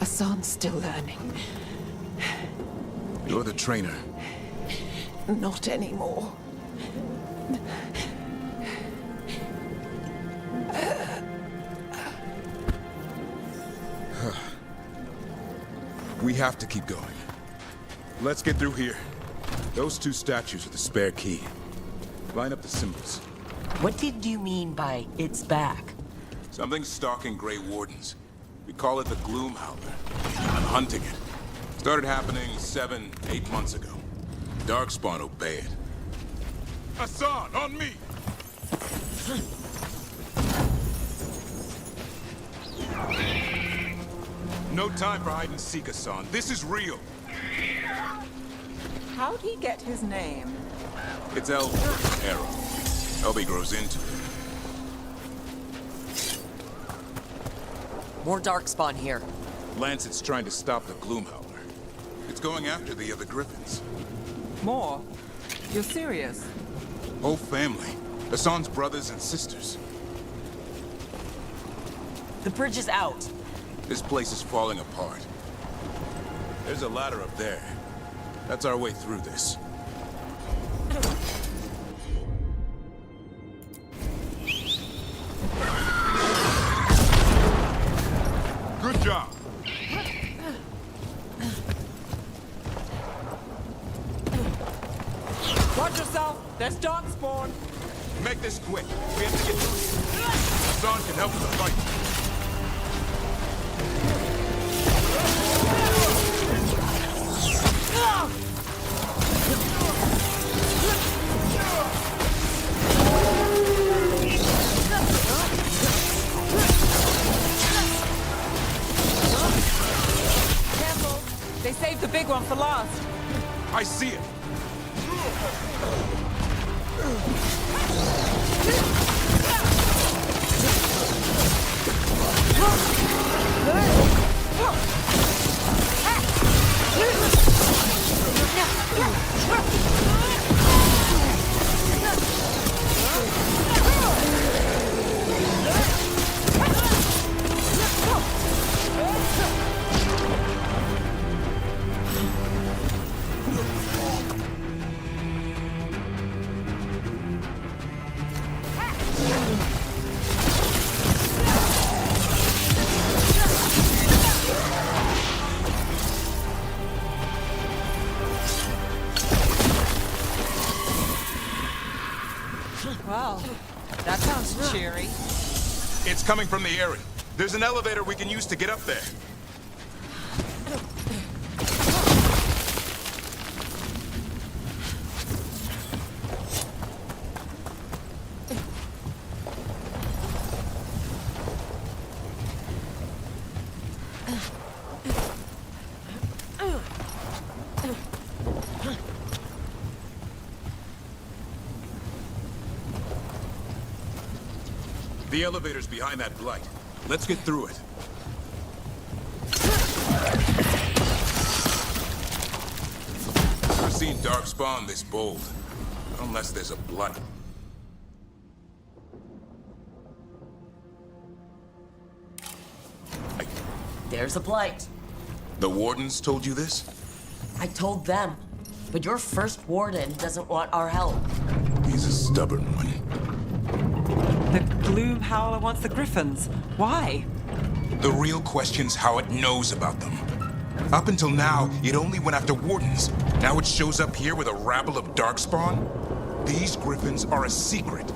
Asan's still learning. You're the trainer. Not anymore. We have to keep going. Let's get through here. Those two statues are the spare key. Line up the symbols. What did you mean by it's back? Something's stalking Grey Wardens. We call it the Gloom Howler. I'm hunting it. Started happening 7, 8 months ago. Darkspawn obey it. Asan, on me! No time for hide and seek, Asan. This is real. How'd he get his name? It's Elby, Arrow. Elby grows into it. More Darkspawn here. Lancet's trying to stop the Gloom Howler. It's going after the other Griffins. More? You're serious? Whole family. Asan's brothers and sisters. The bridge is out. This place is falling apart. There's a ladder up there. That's our way through this. Good job. Watch yourself! There's Darkspawn! Make this quick. We have to get through here. Asan can help with the fight. Careful! They saved the big one for last. I see it. Well, that sounds cheery. It's coming from the area. There's an elevator we can use to get up there. The elevator's behind that blight. Let's get through it. I've seen Darkspawn this bold. Unless there's a blight. There's a blight. The Wardens told you this? I told them. But your first warden doesn't want our help. He's a stubborn one. The Gloom Howler wants the Griffins. Why? The real question's how it knows about them. Up until now, it only went after Wardens. Now it shows up here with a rabble of Darkspawn? These Griffins are a secret.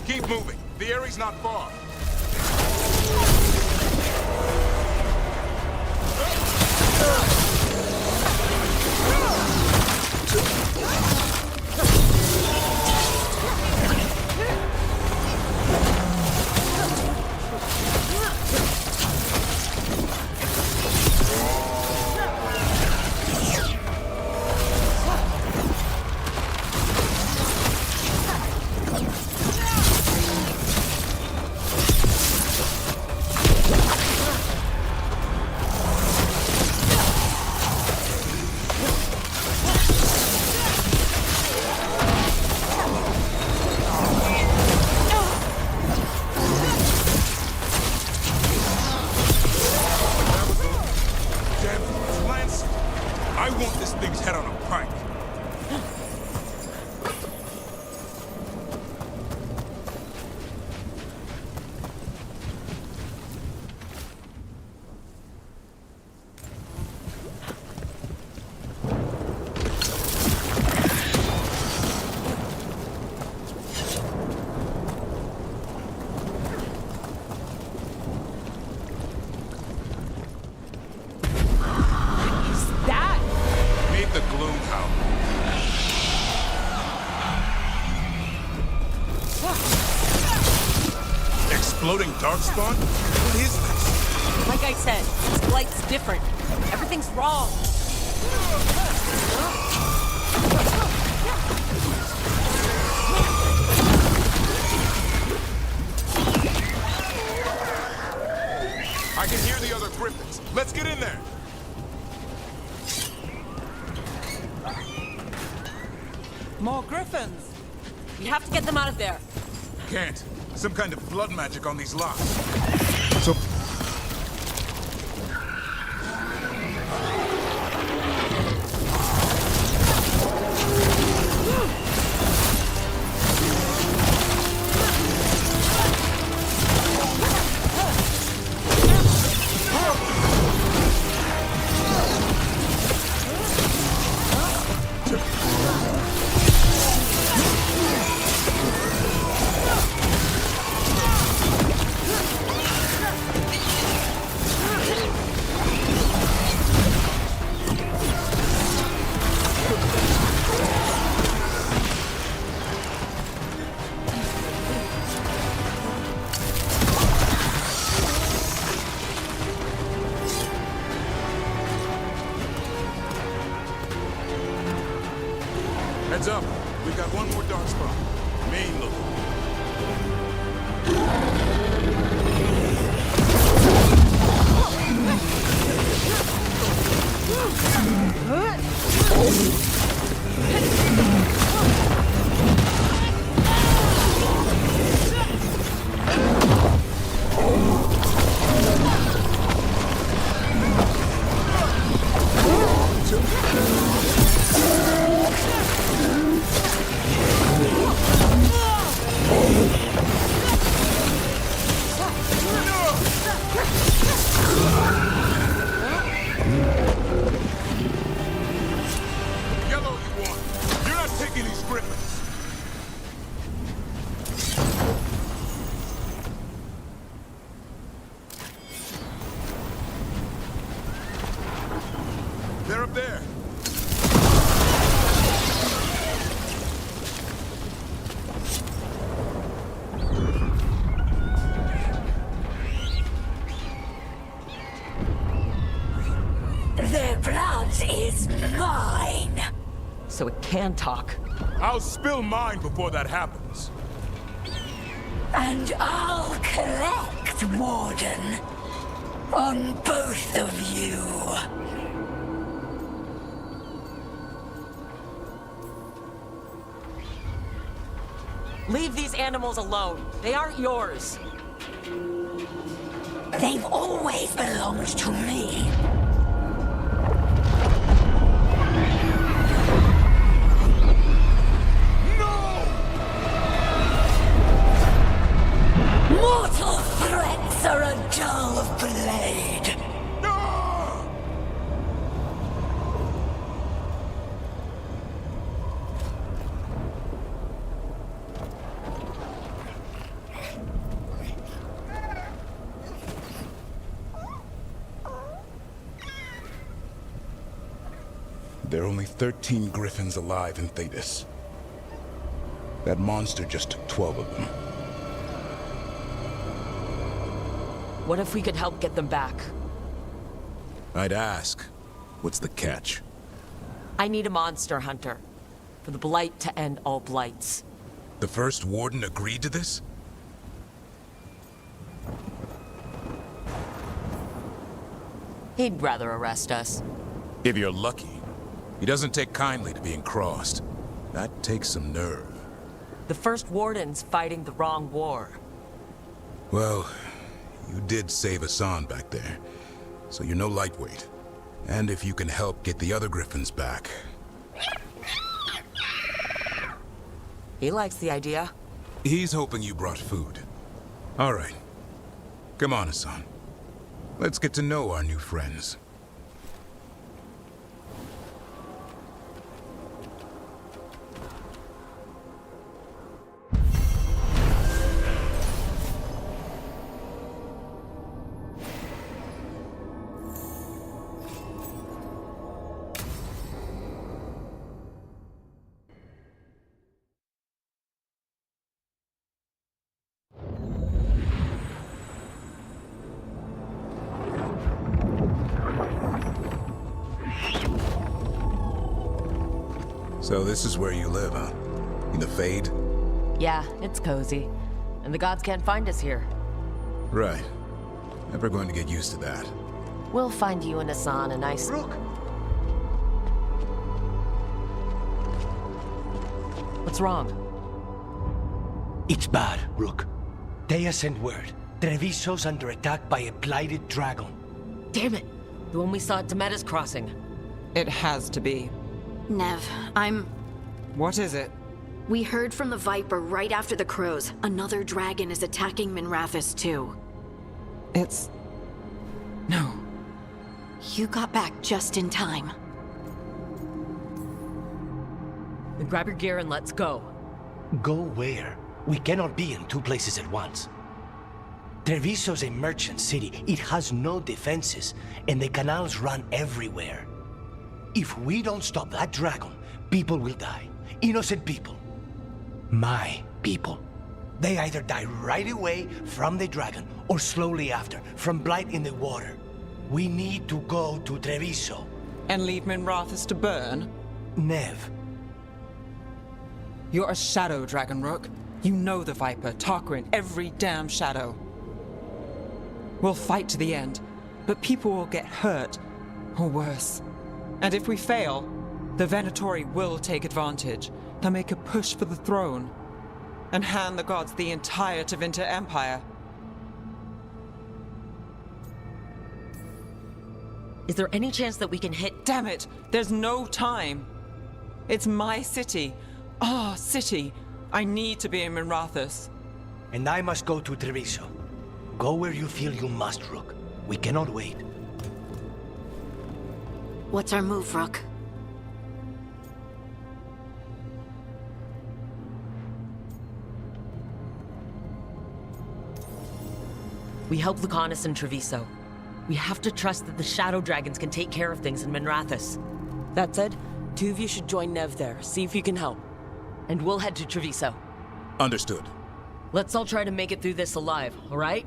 Keep moving. The area's not far. I want this thing's head on a pike. The Gloom Howler. Exploding Darkspawn? What is this? Like I said, this blight's different. Everything's wrong. I can hear the other Griffins. Let's get in there. More Griffins! We have to get them out of there. Can't. Some kind of blood magic on these locks. So... Heads up. We've got one more Darkspawn. Main look. They're up there. Their blood is mine. So it can talk. I'll spill mine before that happens. And I'll collect, Warden, on both of you. Leave these animals alone. They aren't yours. They've always belonged to me. Mortal threats are a dull blade. There are only 13 griffins alive in Thetis. That monster just took 12 of them. What if we could help get them back? I'd ask. What's the catch? I need a monster hunter. For the Blight to end all blights. The first warden agreed to this? He'd rather arrest us. If you're lucky. He doesn't take kindly to being crossed. That takes some nerve. The first warden's fighting the wrong war. Well, you did save Hassan back there, so you're no lightweight. And if you can help get the other griffins back... He likes the idea. He's hoping you brought food. All right. Come on, Hassan. Let's get to know our new friends. So this is where you live, huh? In the Fade? Yeah, it's cozy. And the gods can't find us here. Right. Never going to get used to that. We'll find you and Hassan a nice... Rook! What's wrong? It's bad, Rook. Dea sent word. Treviso's under attack by a blighted dragon. Damn it! The one we saw at Demeter's crossing. It has to be. Nev, What is it? We heard from the Viper right after the crows. Another dragon is attacking Minrathous too. It's... No. You got back just in time. Then grab your gear and let's go. Go where? We cannot be in two places at once. Treviso's a merchant city. It has no defenses, and the canals run everywhere. If we don't stop that dragon, people will die. Innocent people. My people. They either die right away from the dragon, or slowly after, from blight in the water. We need to go to Treviso. And leave Minrathous to burn? Nev. You're a shadow dragon, Rook. You know the Viper, Tarquin, every damn shadow. We'll fight to the end, but people will get hurt, or worse. And if we fail, the Venatori will take advantage. They'll make a push for the throne, and hand the gods the entire Tevinter Empire. Is there any chance that we can hit... Damn it! There's no time! It's my city. Our city. I need to be in Minrathous. And I must go to Treviso. Go where you feel you must, Rook. We cannot wait. What's our move, Rook? We help Lucanus and Treviso. We have to trust that the Shadow Dragons can take care of things in Minrathous. That said, 2 of you should join Nev there, see if you can help. And we'll head to Treviso. Understood. Let's all try to make it through this alive, alright?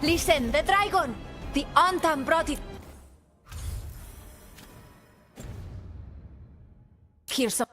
Listen, the dragon! The Antam brought it here, so